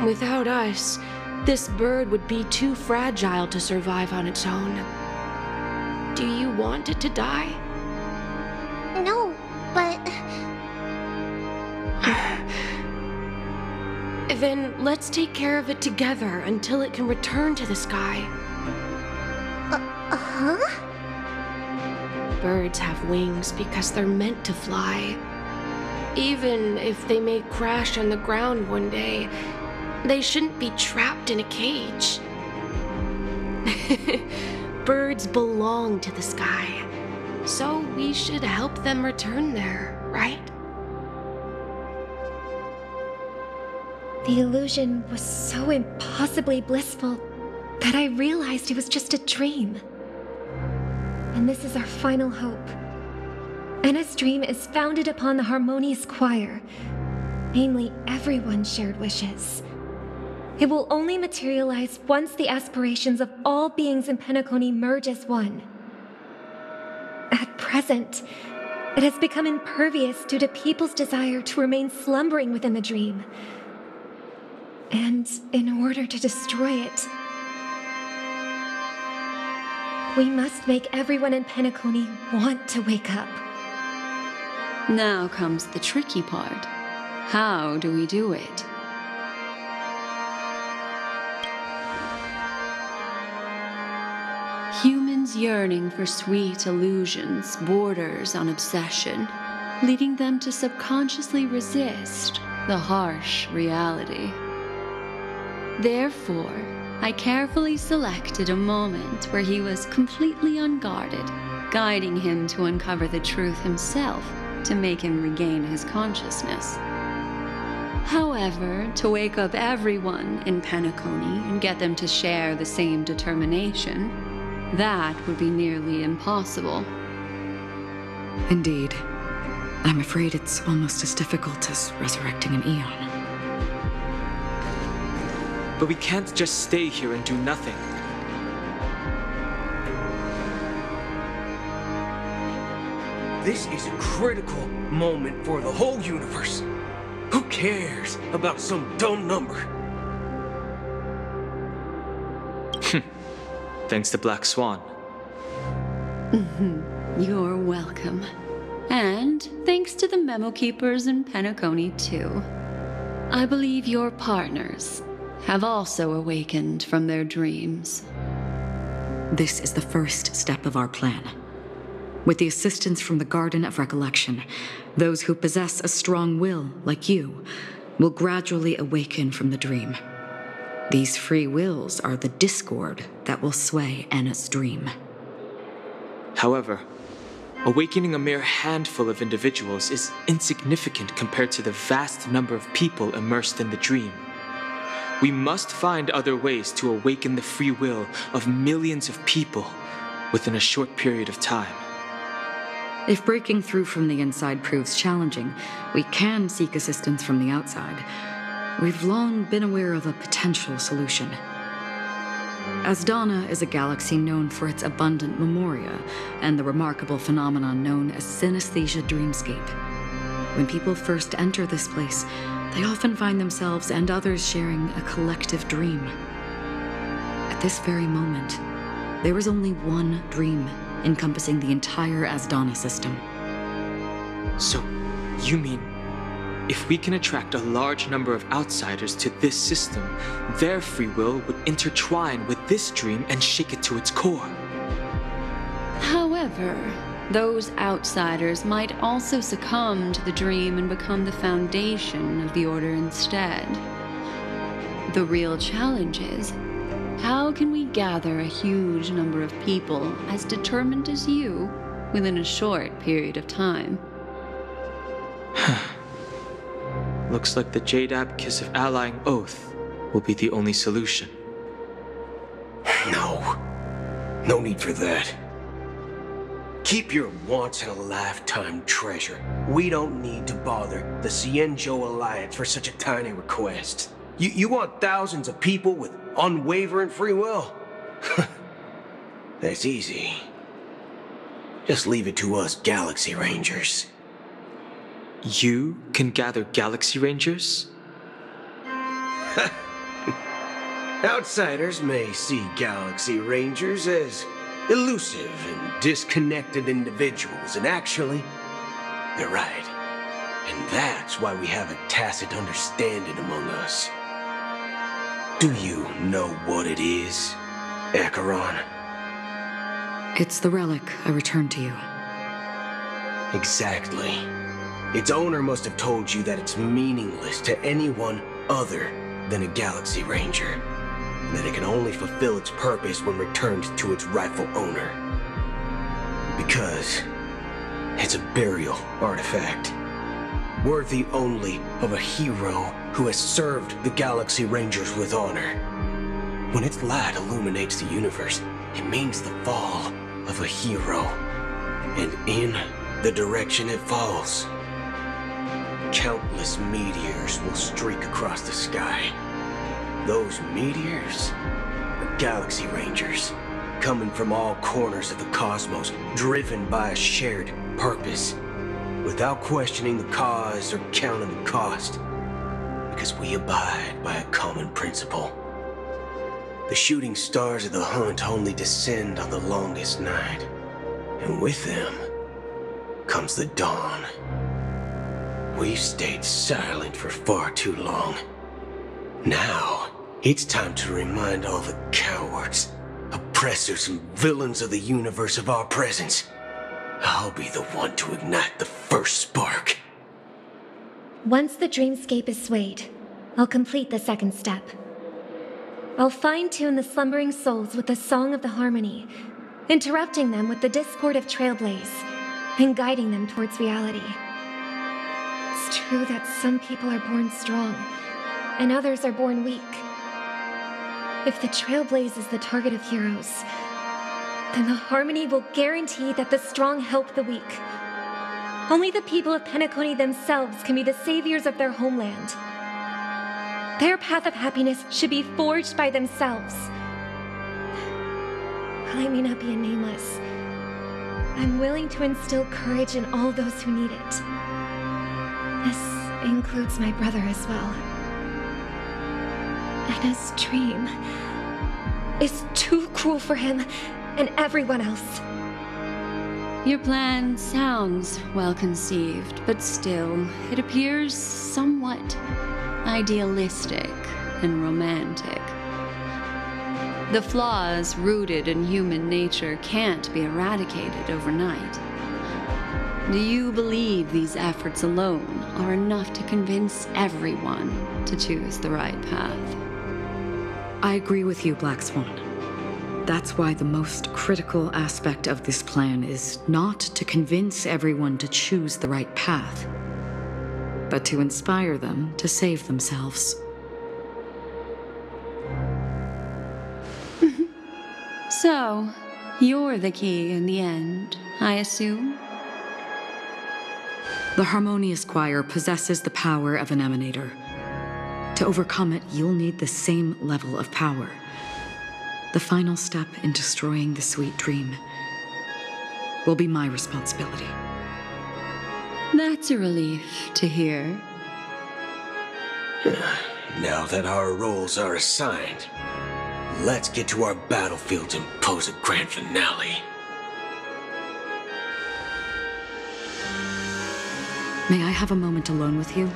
Without us, this bird would be too fragile to survive on its own. Do you want it to die? No, but... Then let's take care of it together until it can return to the sky. Huh? Birds have wings because they're meant to fly. Even if they may crash on the ground one day, they shouldn't be trapped in a cage. Birds belong to the sky, so we should help them return there, right? The illusion was so impossibly blissful that I realized it was just a dream. And this is our final hope. Anna's dream is founded upon the harmonious choir. Namely, everyone's shared wishes. It will only materialize once the aspirations of all beings in Penacony merge as one. At present, it has become impervious due to people's desire to remain slumbering within the dream. And in order to destroy it, we must make everyone in Penacony want to wake up. Now comes the tricky part. How do we do it? Humans yearning for sweet illusions borders on obsession, leading them to subconsciously resist the harsh reality. Therefore, I carefully selected a moment where he was completely unguarded, guiding him to uncover the truth himself to make him regain his consciousness. However, to wake up everyone in Penacony and get them to share the same determination, that would be nearly impossible. Indeed. I'm afraid it's almost as difficult as resurrecting an Eon. But we can't just stay here and do nothing. This is a critical moment for the whole universe. Who cares about some dumb number? Thanks to Black Swan. You're welcome. And thanks to the memo keepers in Penacony, too. I believe your partners have also awakened from their dreams. This is the first step of our plan. With the assistance from the Garden of Recollection, those who possess a strong will, like you, will gradually awaken from the dream. These free wills are the discord that will sway Anna's dream. However, awakening a mere handful of individuals is insignificant compared to the vast number of people immersed in the dream. We must find other ways to awaken the free will of millions of people within a short period of time. If breaking through from the inside proves challenging, we can seek assistance from the outside. We've long been aware of a potential solution. Asdana is a galaxy known for its abundant memoria and the remarkable phenomenon known as synesthesia dreamscape. When people first enter this place, they often find themselves and others sharing a collective dream. At this very moment, there is only one dream encompassing the entire Asdana system. So, you mean, if we can attract a large number of outsiders to this system, their free will would intertwine with this dream and shake it to its core. However, those outsiders might also succumb to the dream and become the foundation of the Order instead. The real challenge is, how can we gather a huge number of people as determined as you within a short period of time? Looks like the Jade Abacus of Allying Oath will be the only solution. No need for that. Keep your once-in-a-lifetime treasure. We don't need to bother the Cienjo Alliance for such a tiny request. You want thousands of people with unwavering free will? That's easy. Just leave it to us Galaxy Rangers. You can gather Galaxy Rangers? Outsiders may see Galaxy Rangers as elusive and disconnected individuals, and actually, they're right. And that's why we have a tacit understanding among us. Do you know what it is, Acheron? It's the relic I returned to you. Exactly. Its owner must have told you that it's meaningless to anyone other than a Galaxy Ranger, and that it can only fulfill its purpose when returned to its rightful owner. Because it's a burial artifact, worthy only of a hero who has served the Galaxy Rangers with honor. When its light illuminates the universe, it means the fall of a hero, and in the direction it falls, countless meteors will streak across the sky. Those meteors are Galaxy Rangers, coming from all corners of the cosmos, driven by a shared purpose, without questioning the cause or counting the cost, because we abide by a common principle. The shooting stars of the hunt only descend on the longest night, and with them comes the dawn. We've stayed silent for far too long. Now, it's time to remind all the cowards, oppressors, and villains of the universe of our presence. I'll be the one to ignite the first spark. Once the dreamscape is swayed, I'll complete the second step. I'll fine-tune the slumbering souls with the song of the harmony, interrupting them with the discord of Trailblaze, and guiding them towards reality. It's true that some people are born strong, and others are born weak. If the Trailblaze is the target of heroes, then the harmony will guarantee that the strong help the weak. Only the people of Penacony themselves can be the saviors of their homeland. Their path of happiness should be forged by themselves. While I may not be a nameless, I'm willing to instill courage in all those who need it. This includes my brother as well. Anna's dream is too cruel for him and everyone else. Your plan sounds well conceived, but still, it appears somewhat idealistic and romantic. The flaws rooted in human nature can't be eradicated overnight. Do you believe these efforts alone are enough to convince everyone to choose the right path? I agree with you, Black Swan. That's why the most critical aspect of this plan is not to convince everyone to choose the right path, but to inspire them to save themselves. So, you're the key in the end, I assume? The Harmonious Choir possesses the power of an emanator. To overcome it, you'll need the same level of power. The final step in destroying the sweet dream will be my responsibility. That's a relief to hear. Now that our roles are assigned, let's get to our battlefields and pose a grand finale. May I have a moment alone with you?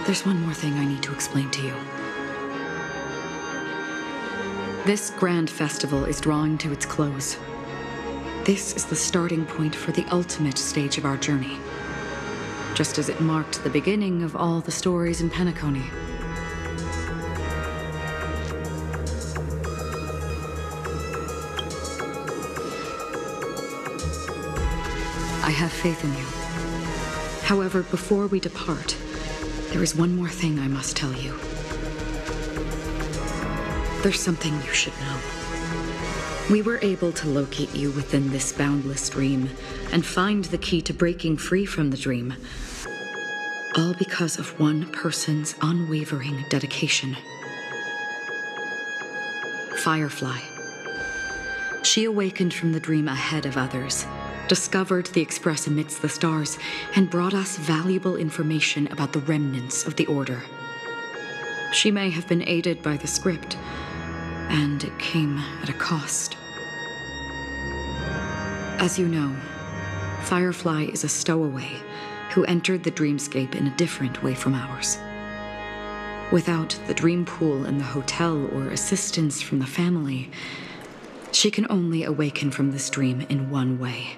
There's one more thing I need to explain to you. This grand festival is drawing to its close. This is the starting point for the ultimate stage of our journey, just as it marked the beginning of all the stories in Penacony. have faith in you. However, before we depart, there is one more thing I must tell you. There's something you should know. We were able to locate you within this boundless dream and find the key to breaking free from the dream. All because of one person's unwavering dedication. Firefly. She awakened from the dream ahead of others, discovered the Express amidst the stars, and brought us valuable information about the remnants of the Order. She may have been aided by the script, and it came at a cost. As you know, Firefly is a stowaway who entered the dreamscape in a different way from ours. Without the dream pool in the hotel or assistance from the family, she can only awaken from this dream in one way: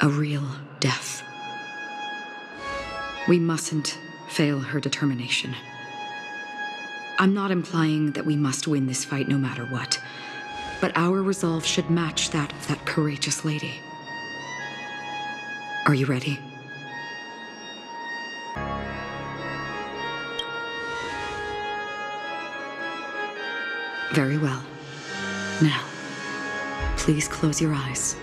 a real death. We mustn't fail her determination. I'm not implying that we must win this fight no matter what, but our resolve should match that of that courageous lady. Are you ready? Very well. Now, please close your eyes.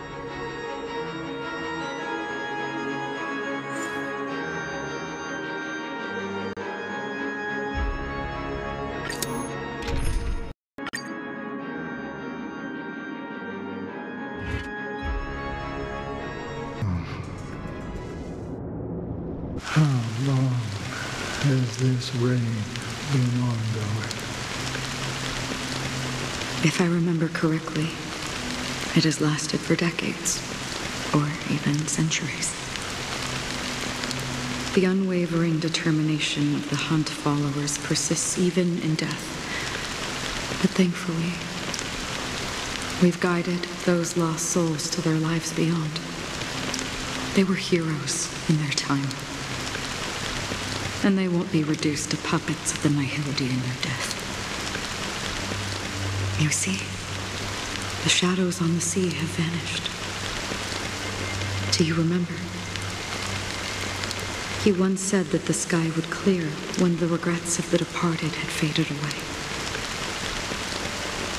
How long has this reign been ongoing? If I remember correctly, it has lasted for decades, or even centuries. The unwavering determination of the Hunt followers persists even in death. But thankfully, we've guided those lost souls to their lives beyond. They were heroes in their time. And they won't be reduced to puppets of the nihility in their death. You see, the shadows on the sea have vanished. Do you remember? He once said that the sky would clear when the regrets of the departed had faded away.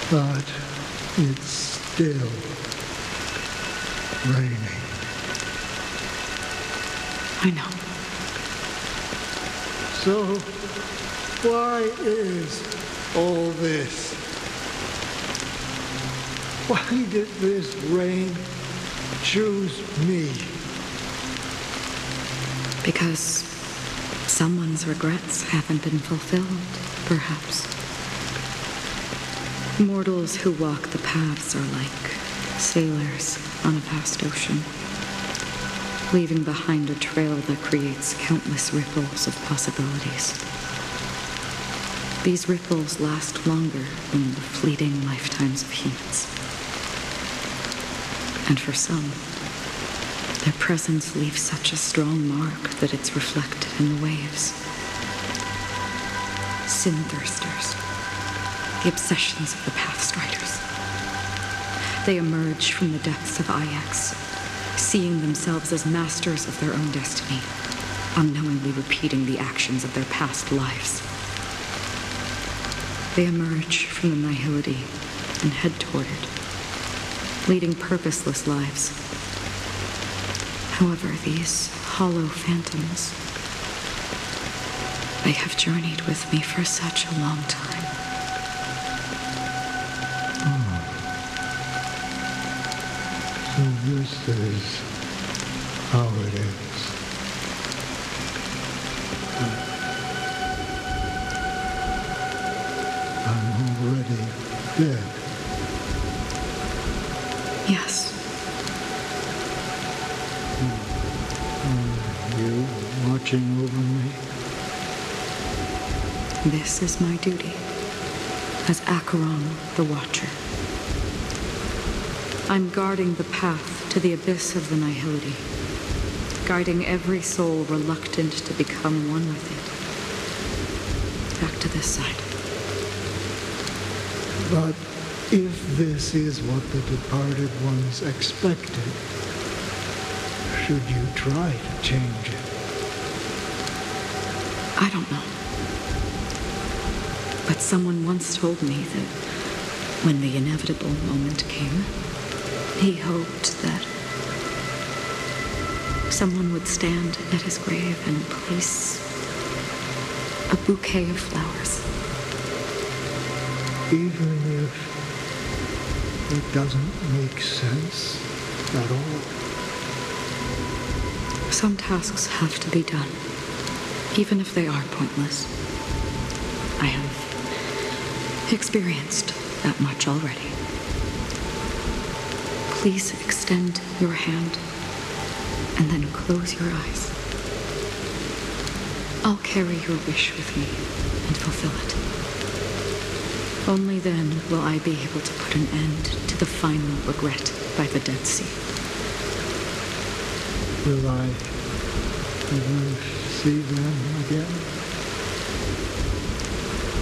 But it's still raining. I know. So, why is all this? Why did this rain choose me? Because someone's regrets haven't been fulfilled, perhaps. Mortals who walk the paths are like sailors on a vast ocean, leaving behind a trail that creates countless ripples of possibilities. These ripples last longer than the fleeting lifetimes of humans. And for some, their presence leaves such a strong mark that it's reflected in the waves. Sin-thirsters, the obsessions of the Pathstriders. They emerge from the depths of Ix, seeing themselves as masters of their own destiny, unknowingly repeating the actions of their past lives. They emerge from the nihility and head toward it, leading purposeless lives. However, these hollow phantoms, they have journeyed with me for such a long time. So this is how it is. I'm already dead. Yes. Are you watching over me? This is my duty as Acheron the Watcher. I'm guarding the path to the abyss of the nihility, guiding every soul reluctant to become one with it. Back to this side. But if this is what the departed ones expected, should you try to change it? I don't know. But someone once told me that when the inevitable moment came, he hoped that someone would stand at his grave and place a bouquet of flowers. Even if it doesn't make sense at all? Some tasks have to be done, even if they are pointless. I have experienced that much already. Please extend your hand and then close your eyes. I'll carry your wish with me and fulfill it. Only then will I be able to put an end to the final regret by the Dead Sea. Will I ever see them again?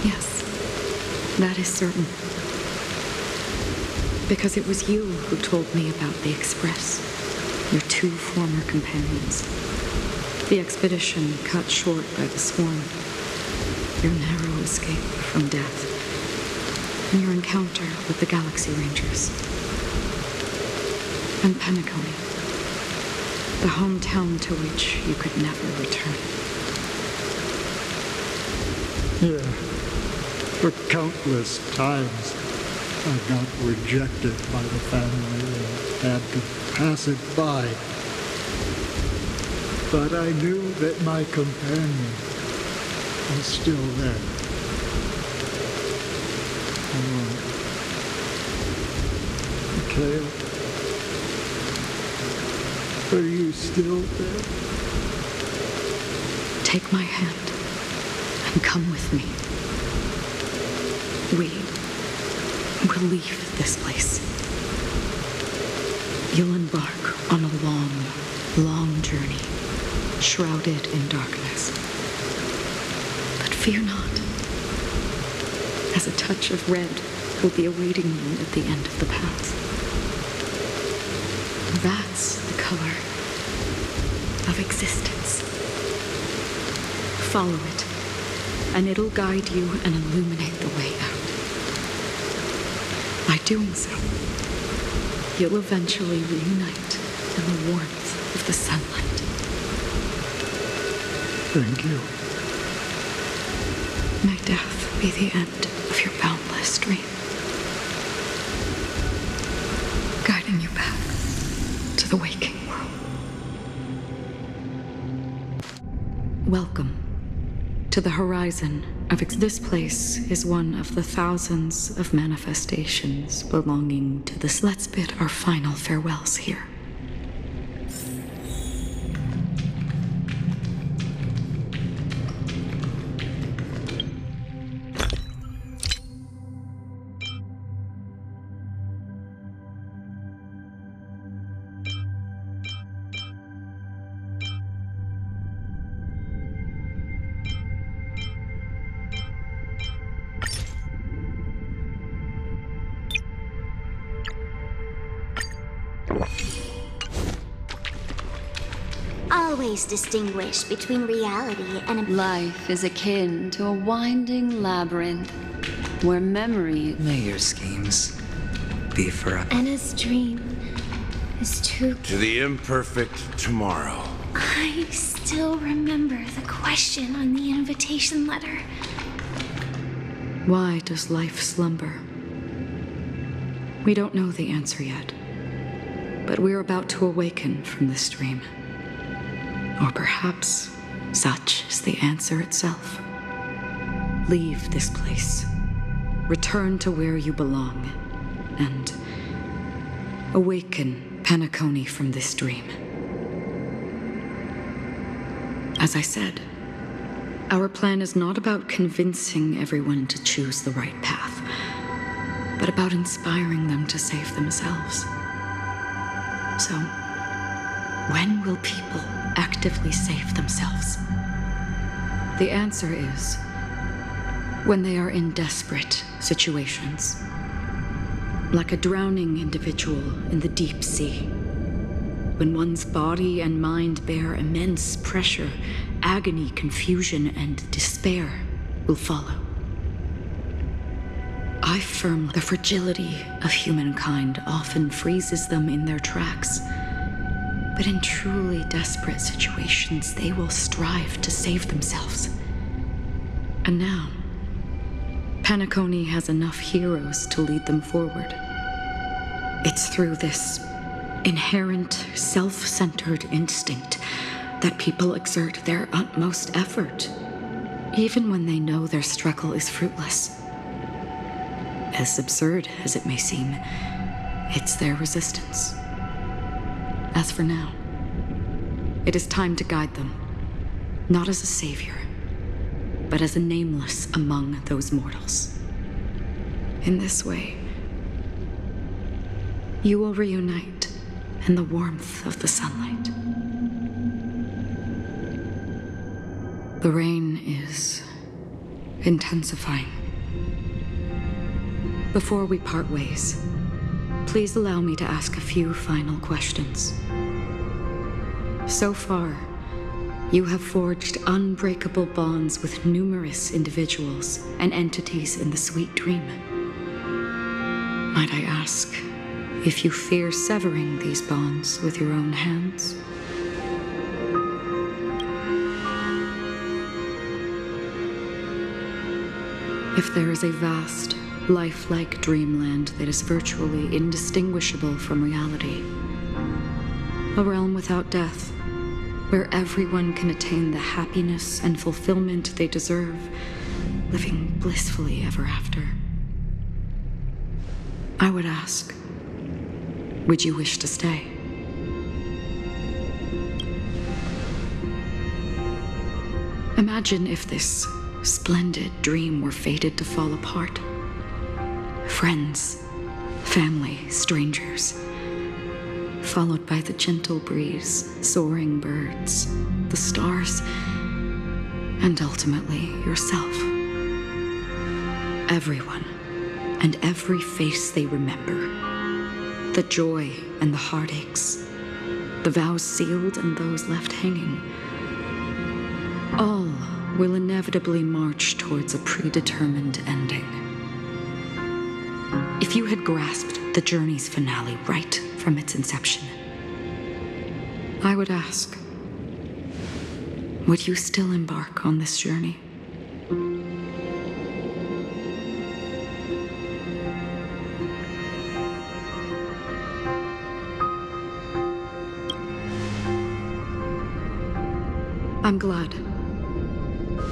Yes, that is certain. Because it was you who told me about the Express, your two former companions. The expedition cut short by the swarm, your narrow escape from death, and your encounter with the Galaxy Rangers. And Penacony, the hometown to which you could never return. Yeah, for countless times I got rejected by the family and had to pass it by. But I knew that my companion was still there. Mikhail, are you still there? Take my hand and come with me. We will leave this place. You'll embark on a long, long journey, shrouded in darkness. But fear not, as a touch of red will be awaiting you at the end of the path. That's the color of existence. Follow it, and it'll guide you and illuminate the way out. By doing so, you'll eventually reunite in the warmth of the sunlight. Thank you. May death be the end of your boundless dream, guiding you back to the waking world. Welcome to the horizon of this place is one of the thousands of manifestations belonging to this. Let's bid our final farewells here. Always distinguish between reality and life is akin to a winding labyrinth where memory. May your schemes be forever. Anna's dream is too. To the imperfect tomorrow. I still remember the question on the invitation letter. Why does life slumber? We don't know the answer yet, but we're about to awaken from this dream. Or perhaps such is the answer itself. Leave this place, return to where you belong, and awaken Penacony from this dream. As I said, our plan is not about convincing everyone to choose the right path, but about inspiring them to save themselves. So, when will people actively save themselves? The answer is when they are in desperate situations, like a drowning individual in the deep sea, when one's body and mind bear immense pressure, agony, confusion, and despair will follow. I firmly, the fragility of humankind often freezes them in their tracks. But in truly desperate situations, they will strive to save themselves. And now, Penacony has enough heroes to lead them forward. It's through this inherent, self-centered instinct that people exert their utmost effort, even when they know their struggle is fruitless. As absurd as it may seem, it's their resistance. As for now, it is time to guide them, not as a savior, but as a nameless among those mortals. In this way, you will reunite in the warmth of the sunlight. The rain is intensifying. Before we part ways, please allow me to ask a few final questions. So far, you have forged unbreakable bonds with numerous individuals and entities in the Sweet Dream. Might I ask if you fear severing these bonds with your own hands? If there is a vast, lifelike dreamland that is virtually indistinguishable from reality, a realm without death, where everyone can attain the happiness and fulfillment they deserve, living blissfully ever after, I would ask, would you wish to stay? Imagine if this splendid dream were fated to fall apart. Friends, family, strangers, followed by the gentle breeze, soaring birds, the stars, and ultimately yourself. Everyone and every face they remember, the joy and the heartaches, the vows sealed and those left hanging, all will inevitably march towards a predetermined ending. If you had grasped the journey's finale right from its inception, I would ask, would you still embark on this journey? I'm glad.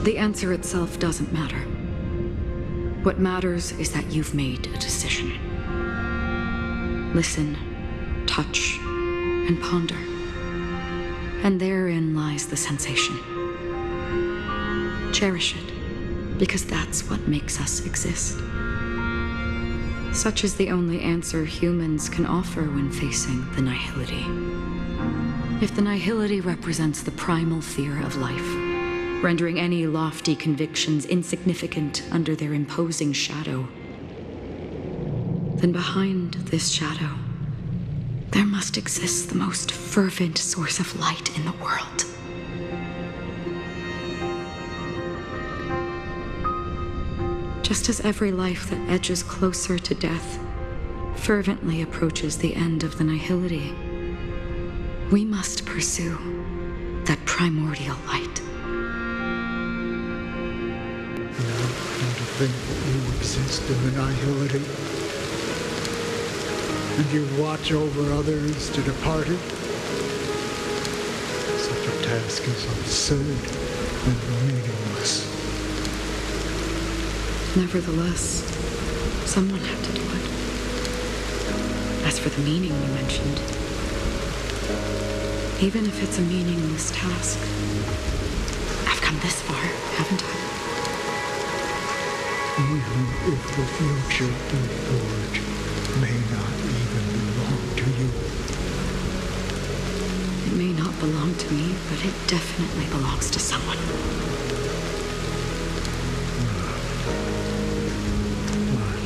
The answer itself doesn't matter. What matters is that you've made a decision. Listen, touch, and ponder. And therein lies the sensation. Cherish it, because that's what makes us exist. Such is the only answer humans can offer when facing the nihility. If the nihility represents the primal fear of life, rendering any lofty convictions insignificant under their imposing shadow, then behind this shadow, there must exist the most fervent source of light in the world. Just as every life that edges closer to death fervently approaches the end of the nihility, we must pursue that primordial light. And to think that you exist in the nihility, and you watch over others to depart it. Such a task is absurd and meaningless. Nevertheless, someone had to do it. As for the meaning you mentioned, even if it's a meaningless task, I've come this far, haven't I? Even if the future you forge may not even belong to you. It may not belong to me, but it definitely belongs to someone. What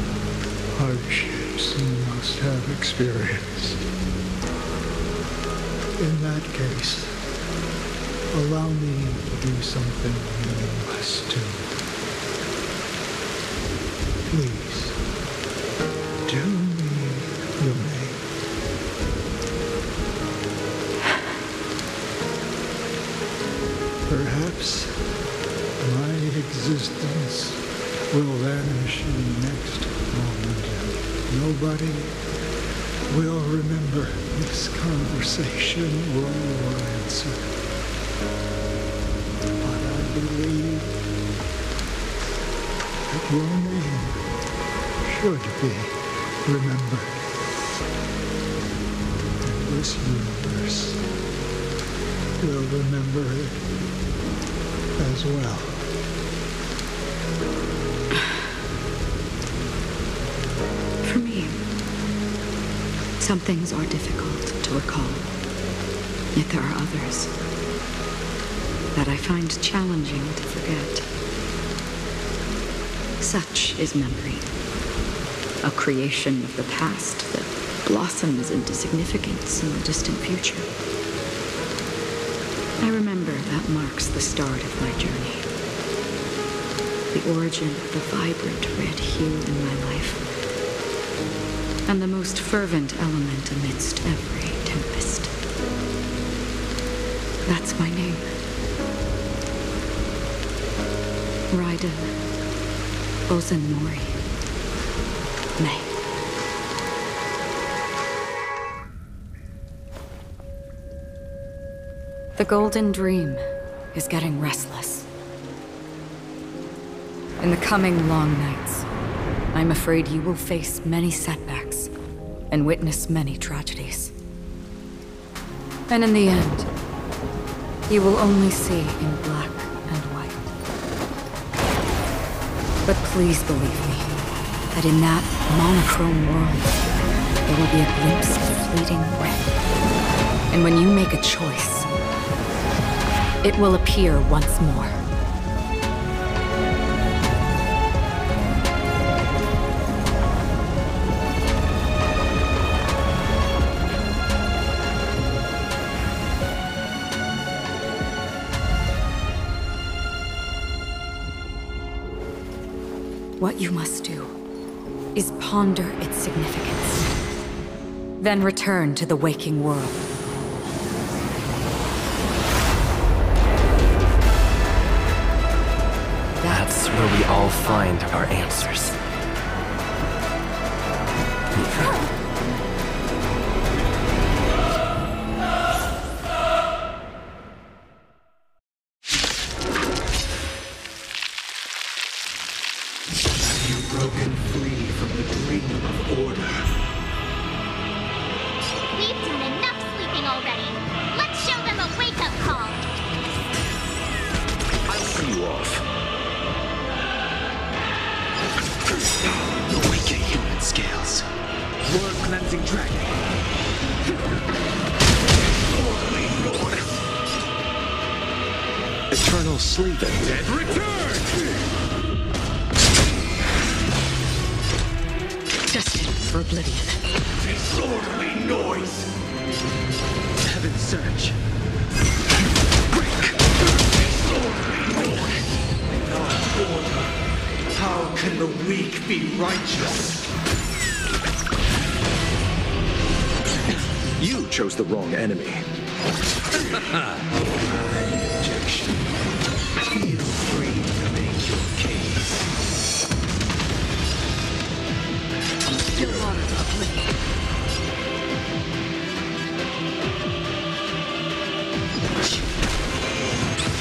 hardships you must have experienced. In that case, allow me to do something meaningless too. Please, do me the name. Perhaps my existence will vanish in the next moment, and nobody will remember this conversation or your answer. But I believe that your name should be remembered. And this universe will remember it as well. For me, some things are difficult to recall, yet there are others that I find challenging to forget. Such is memory, a creation of the past that blossoms into significance in the distant future. I remember that marks the start of my journey, the origin of the vibrant red hue in my life, and the most fervent element amidst every tempest. That's my name. Raiden Ozenmori May. The Golden Dream is getting restless. In the coming long nights, I'm afraid you will face many setbacks and witness many tragedies. And in the end, you will only see in black and white. But please believe me, that in that monochrome world, there will be a glimpse of fleeting red. And when you make a choice, it will appear once more. What you must do is ponder its significance, then return to the waking world. That's where we all find our answers. You've broken free from the dream of order. We've done enough sleeping already. Let's show them a wake-up call. I'll see you off. Awaken human scales. World cleansing dragon. Eternal sleep and dead return! Destined for oblivion. Disorderly noise! Heaven surge. Disorderly noise! Without order, how can the weak be righteous? You chose the wrong enemy. Injection. Feel free to make your case. Still water to oblivion.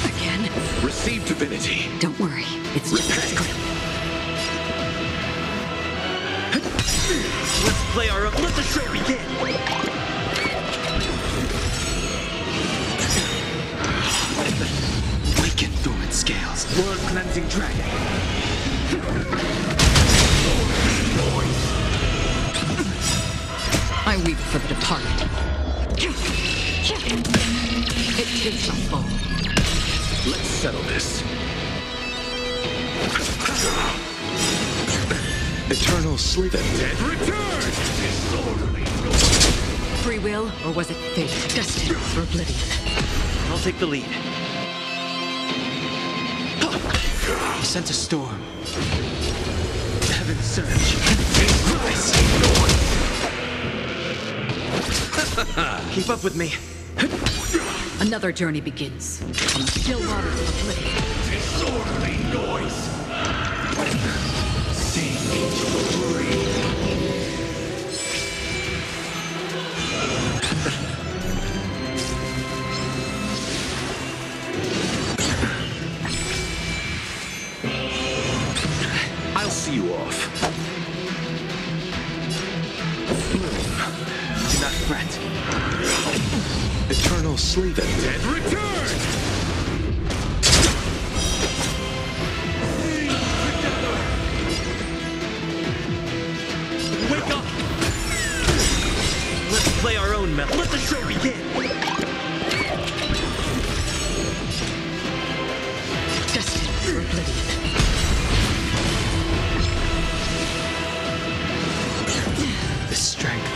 Again? Receive divinity. Don't worry, it's just a scream. Let's play our... Let the show begin! Awaken dormant scales. World cleansing dragon. I weep for the departed. It takes a fall. Let's settle this. Eternal sleep and dead Return! Disorderly noise! free will, or was it fate, destined for oblivion? I'll take the lead. He sent a storm. Heaven's surge. Keep up with me. Another journey begins. On the still waters of oblivion. Disorderly noise! Sing into the breeze. I'll see you off. Do not fret. Eternal sleep. The dead return! Wake up! Let's play our own method. Let the show begin! Destined for oblivion. The strength.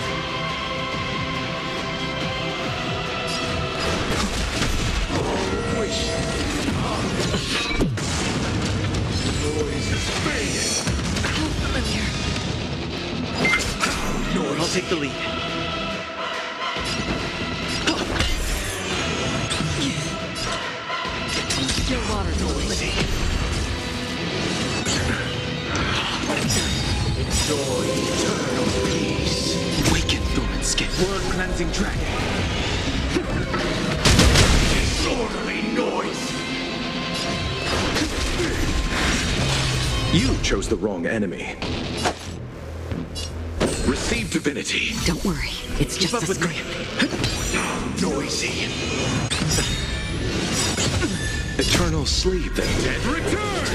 I'll take the lead. Still waters of oblivion. Enjoy eternal peace. Awaken, dormant skin. World-cleansing dragon. Disorderly noise! You chose the wrong enemy. Receive divinity. Don't worry, it's just a script. Noisy. Eternal sleep. The dead return!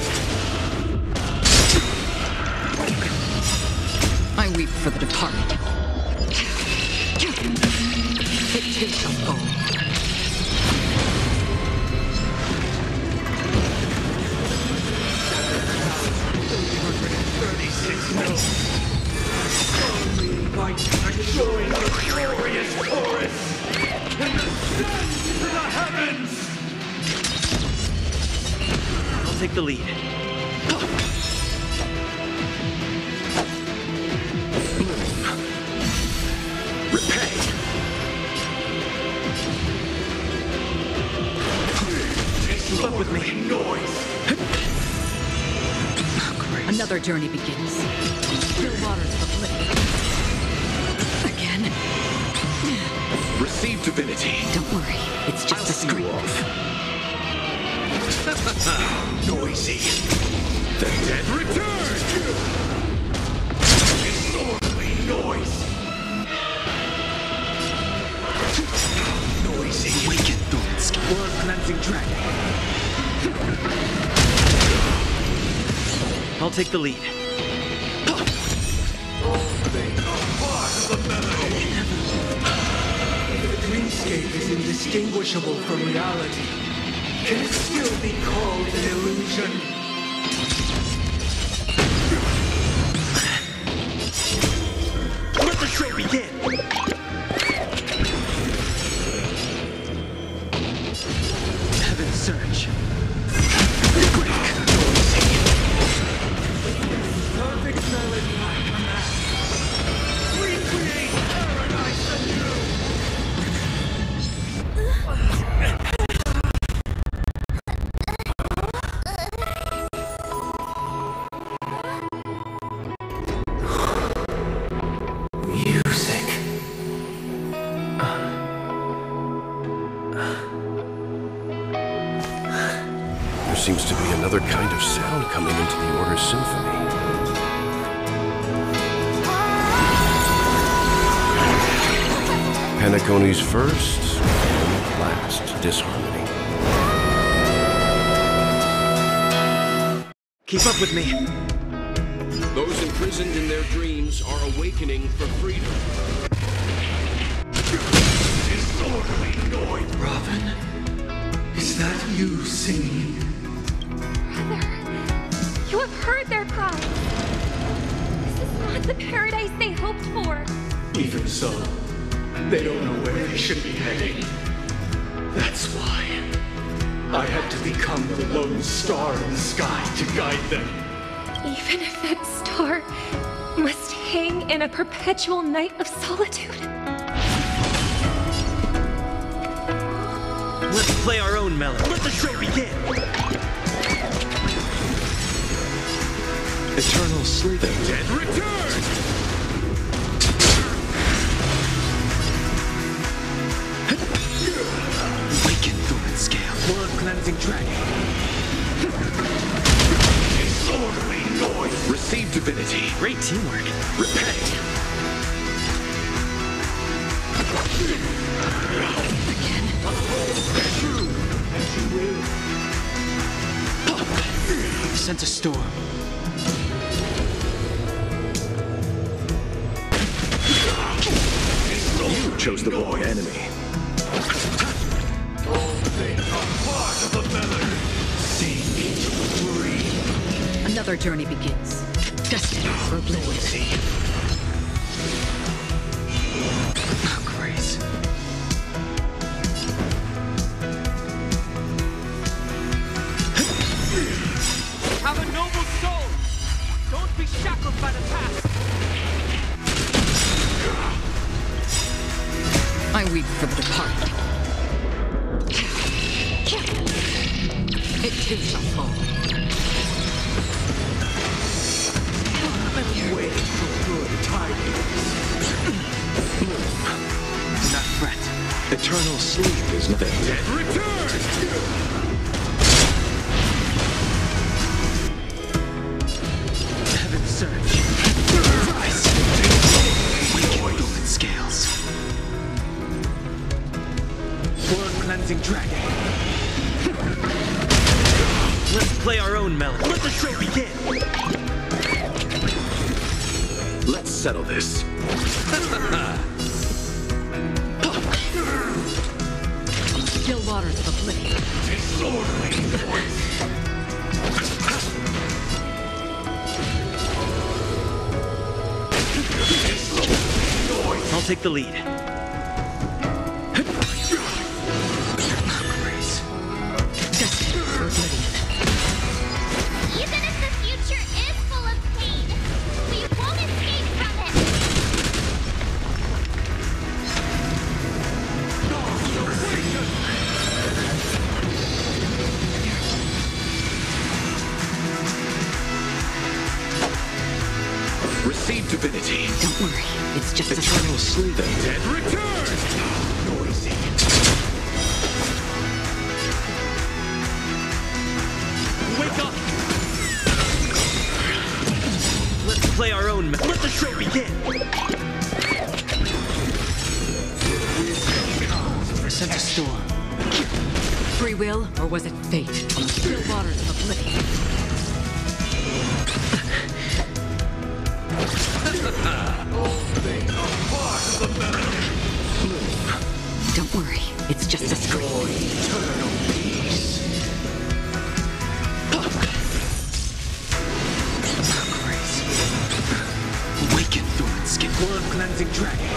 I weep for the departed. It too shall go. Light join the glorious chorus and ascend to the heavens! I'll take the lead. Repay! Keep up with me. Noise! Another journey begins. Still waters of oblivion. Again. Receive divinity. Don't worry, it's just a scream. Noisy. The dead return! Disorderly noise! Noisy. Awaken, dormant skin. World-cleansing dragon. I'll take the lead. The dreamscape is indistinguishable from reality. Can it still be called an illusion? Let the show begin! Heaven's surge. Perfect melody I command. Recreate paradise anew! Music. There seems to be another kind of sound coming into the Order's symphony. Penacony's first and last disharmony. Keep up with me. Those imprisoned in their dreams are awakening for freedom. Disorderly noise. Robin, is that you singing? Brother, you have heard their cries. This is not the paradise they hoped for. Even so, They don't know where they should be heading. That's why I had to become the lone star in the sky to guide them. Even if that star must hang in a perpetual night of solitude. Let's play our own melody. Let the show begin! Eternal sleep. The dead return! Awaken Thorn Scale. Blood cleansing dragon. Disorderly noise. Receive divinity. Great teamwork. Repent. Sent a storm. You chose the wrong enemy. All things are part of the melody. Sing into free. Another journey begins. Destined for oblivion. Oh, Grace. Have a noble soul! Don't be shackled by the past! I weep for the departed. It too shall fall. Wait for good tidings. Do not fret. Eternal sleep is The dead return! Heaven surge. Rise. Awaken Thorn Scales. Blood cleansing dragon. Let's play our own melody. Let the show begin! Let's settle this. Still waters of oblivion. Disorderly noise. I'll take the lead. Destined for oblivion. Even if the future is full of pain, we won't escape from it. Receive divinity. Don't worry, it's just a Eternal sleep. The dead return! Noisy. Wake up! Let's play our own Let the show begin! Sent a storm. free will, or was it fate? On the still waters of oblivion. Don't worry, it's just a scream. Eternal peace. Awaken Thorn Scale. Blood cleansing dragon.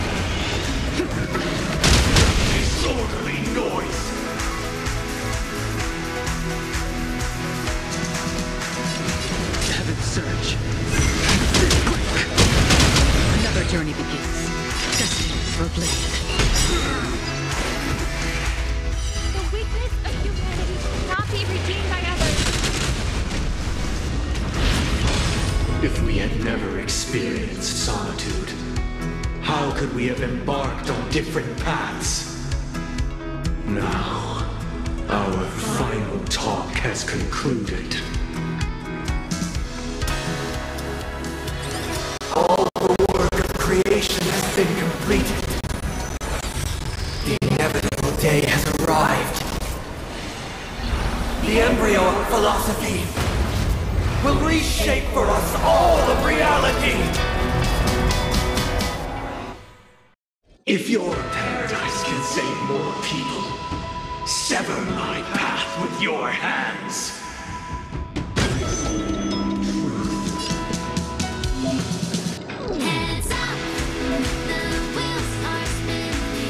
Disorderly noise. Heaven surge. Another journey begins. Destined for oblivion. The weakness of humanity cannot be redeemed by others. If we had never experienced solitude, how could we have embarked on different paths? Now, our final talk has concluded. All the work of creation has been completed. The inevitable day has arrived. The embryo of philosophy will reshape for us all of reality. If your paradise can save more people, sever my path with your hands. Heads up, the wheels are spinning.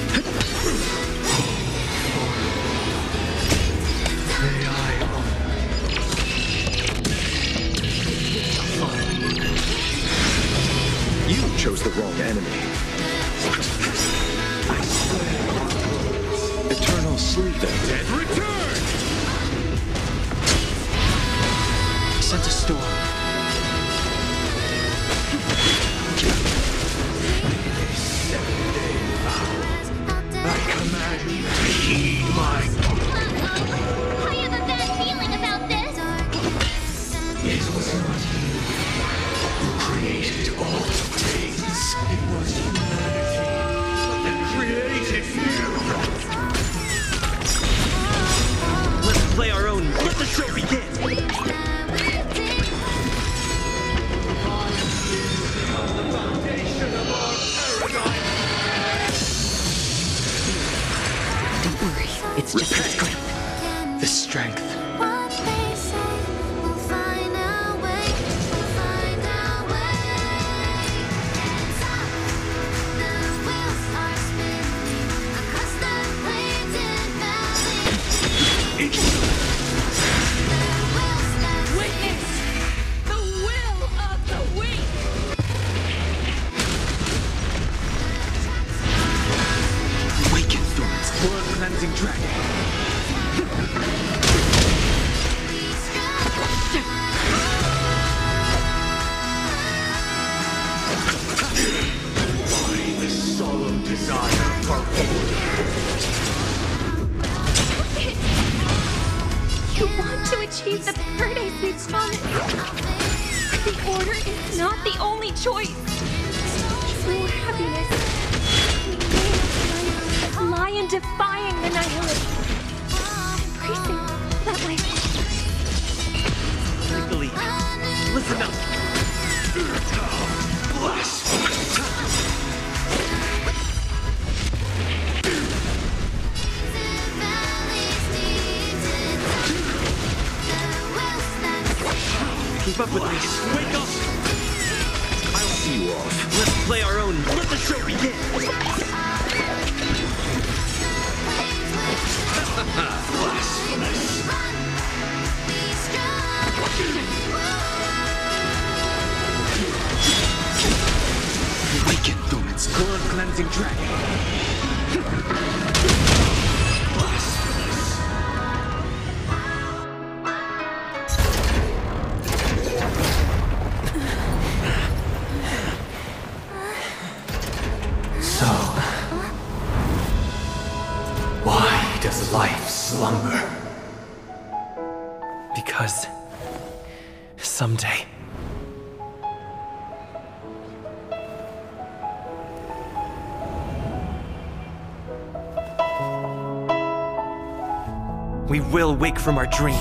sleep. The dead return! Sent a storm. I command you to heed my... I have a bad feeling about this. It was not you who created all things. It was humanity that created you. Let's play our own. Let the show begin. Don't worry, it's just the strength. The strength. Witness the will of the weak! Awaken, Thorns. Blood-cleansing dragon. By the solemn desire for order. You want to achieve the paradise we promised. The Order is not the only choice. True happiness lie in defying the nihilist. Embracing that life. I believe. Listen up. Keep up with me. Wake up! I'll see you off. Let's play our own. Let the show begin. Blasphemous. Awaken, Thorns. Blood-cleansing dragon. So, why does life slumber? Because someday we will wake from our dreams.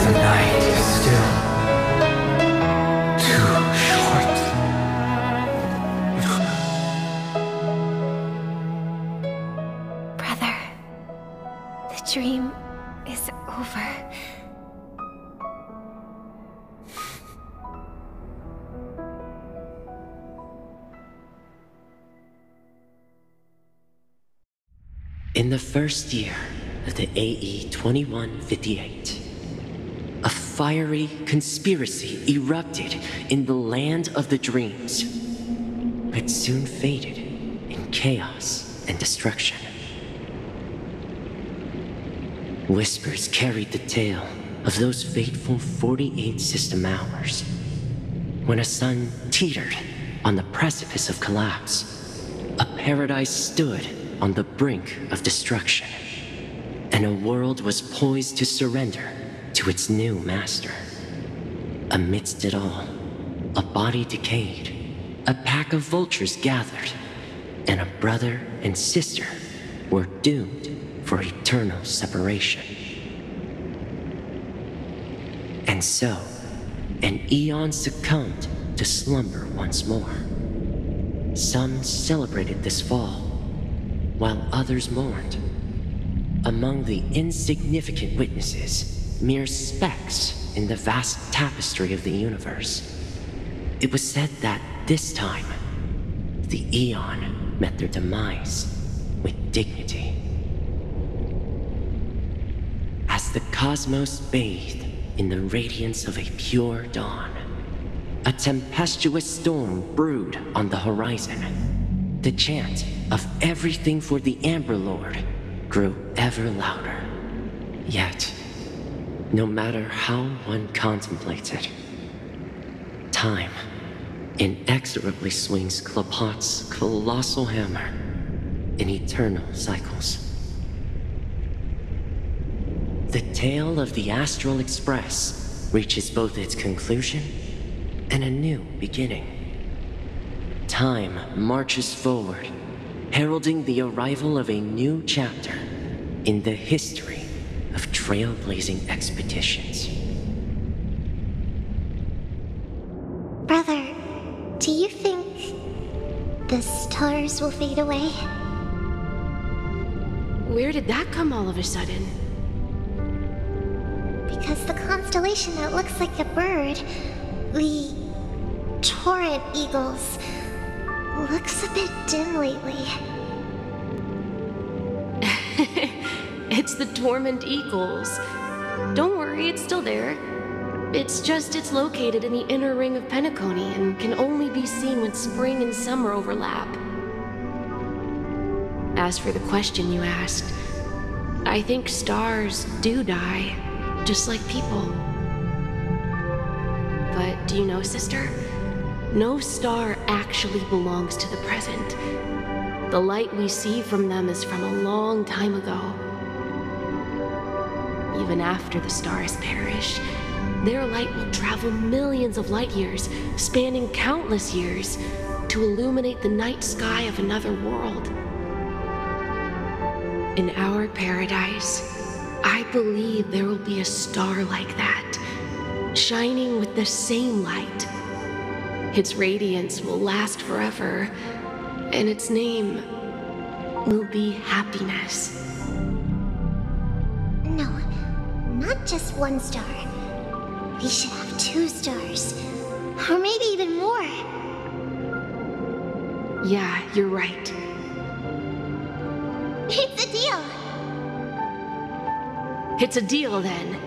The night is still too short. Brother, the dream is over. In the first year of the AE 2158, a fiery conspiracy erupted in the land of the dreams, but soon faded in chaos and destruction. Whispers carried the tale of those fateful 48 system hours, when a sun teetered on the precipice of collapse, a paradise stood on the brink of destruction, and a world was poised to surrender to its new master. Amidst it all, a body decayed, a pack of vultures gathered, and a brother and sister were doomed for eternal separation. And so, an eon succumbed to slumber once more. Some celebrated this fall, while others mourned. Among the insignificant witnesses, mere specks in the vast tapestry of the universe, it was said that this time, the Eon met their demise with dignity. As the cosmos bathed in the radiance of a pure dawn. A tempestuous storm brewed on the horizon. The chant of everything for the Amber Lord grew ever louder. Yet, no matter how one contemplated, time inexorably swings Klapot's colossal hammer in eternal cycles. The tale of the Astral Express reaches both its conclusion and a new beginning. Time marches forward, heralding the arrival of a new chapter in the history of trailblazing expeditions. Brother, do you think the stars will fade away? Where did that come all of a sudden? Because the constellation that looks like a bird, the Torrent Eagles, looks a bit dim lately. It's the Torment Eagles. Don't worry, it's still there. It's just it's located in the inner ring of Penacony and can only be seen when spring and summer overlap. As for the question you asked, I think stars do die, just like people. But do you know, sister? No star actually belongs to the present. The light we see from them is from a long time ago. Even after the stars perish, their light will travel millions of light years, spanning countless years, to illuminate the night sky of another world. In our paradise, I believe there will be a star like that, shining with the same light. Its radiance will last forever, and its name will be happiness. No, not just one star. We should have 2 stars, or maybe even more. Yeah, you're right. It's a deal. It's a deal, then.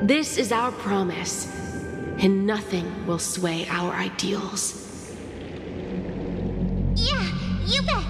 This is our promise, and nothing will sway our ideals. Yeah, you bet.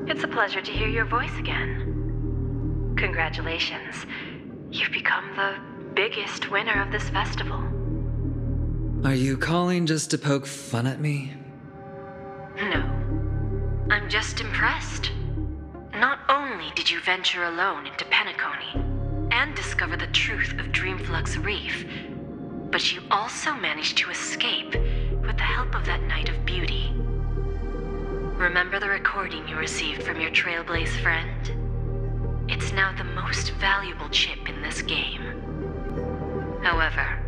It's a pleasure to hear your voice again. Congratulations. You've become the biggest winner of this festival. Are you calling just to poke fun at me? No. I'm just impressed. Not only did you venture alone into Penacony and discover the truth of Dreamflux Reef, but you also managed to escape with the help of that Knight of Beauty. Remember the recording you received from your Trailblaze friend? It's now the most valuable chip in this game. However,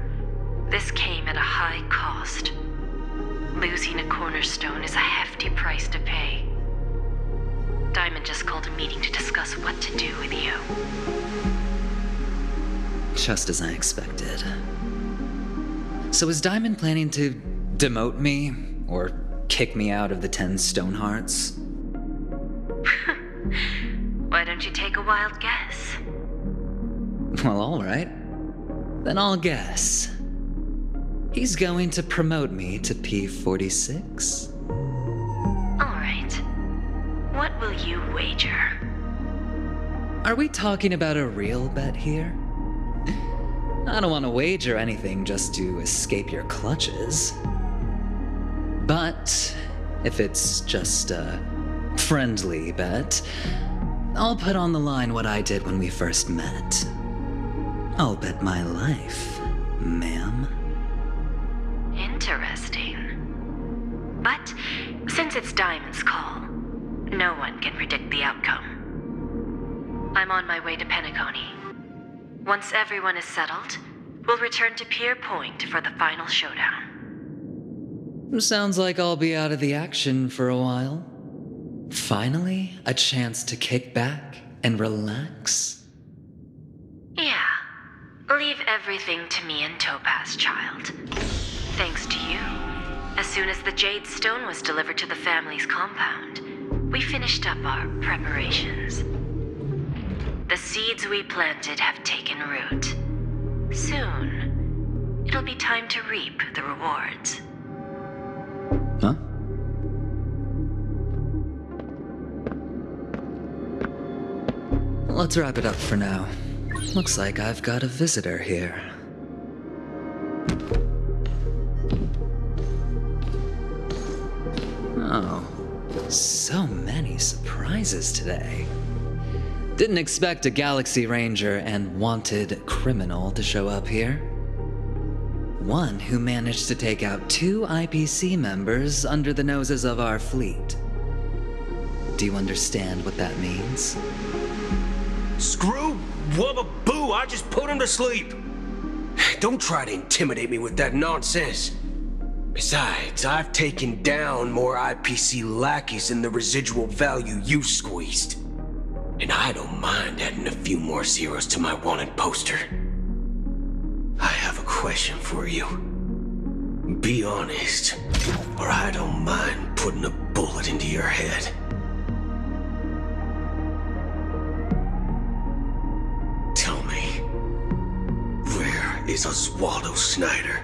this came at a high cost. Losing a cornerstone is a hefty price to pay. Diamond just called a meeting to discuss what to do with you. Just as I expected. So is Diamond planning to demote me? Or kick me out of the 10 Stonehearts? Why don't you take a wild guess? Well, alright. Then I'll guess. He's going to promote me to P46? Alright. What will you wager? Are we talking about a real bet here? I don't want to wager anything just to escape your clutches. But if it's just a friendly bet, I'll put on the line what I did when we first met. I'll bet my life, ma'am. Interesting. But since it's Diamond's call, no one can predict the outcome. I'm on my way to Penacony. Once everyone is settled, we'll return to Pier Point for the final showdown. Sounds like I'll be out of the action for a while. Finally, a chance to kick back and relax. Yeah. Leave everything to me and Topaz, child. Thanks to you, as soon as the Jade Stone was delivered to the family's compound, we finished up our preparations. The seeds we planted have taken root. Soon, it'll be time to reap the rewards. Huh? Let's wrap it up for now. Looks like I've got a visitor here. Oh, so many surprises today. Didn't expect a Galaxy Ranger and wanted criminal to show up here. One who managed to take out 2 IPC members under the noses of our fleet. Do you understand what that means? Screw Wubba Boo, I just put him to sleep. Don't try to intimidate me with that nonsense. Besides, I've taken down more IPC lackeys than the residual value you squeezed. And I don't mind adding a few more zeros to my wanted poster. I have a question for you. Be honest, or I don't mind putting a bullet into your head. Tell me, where is Oswaldo Snyder?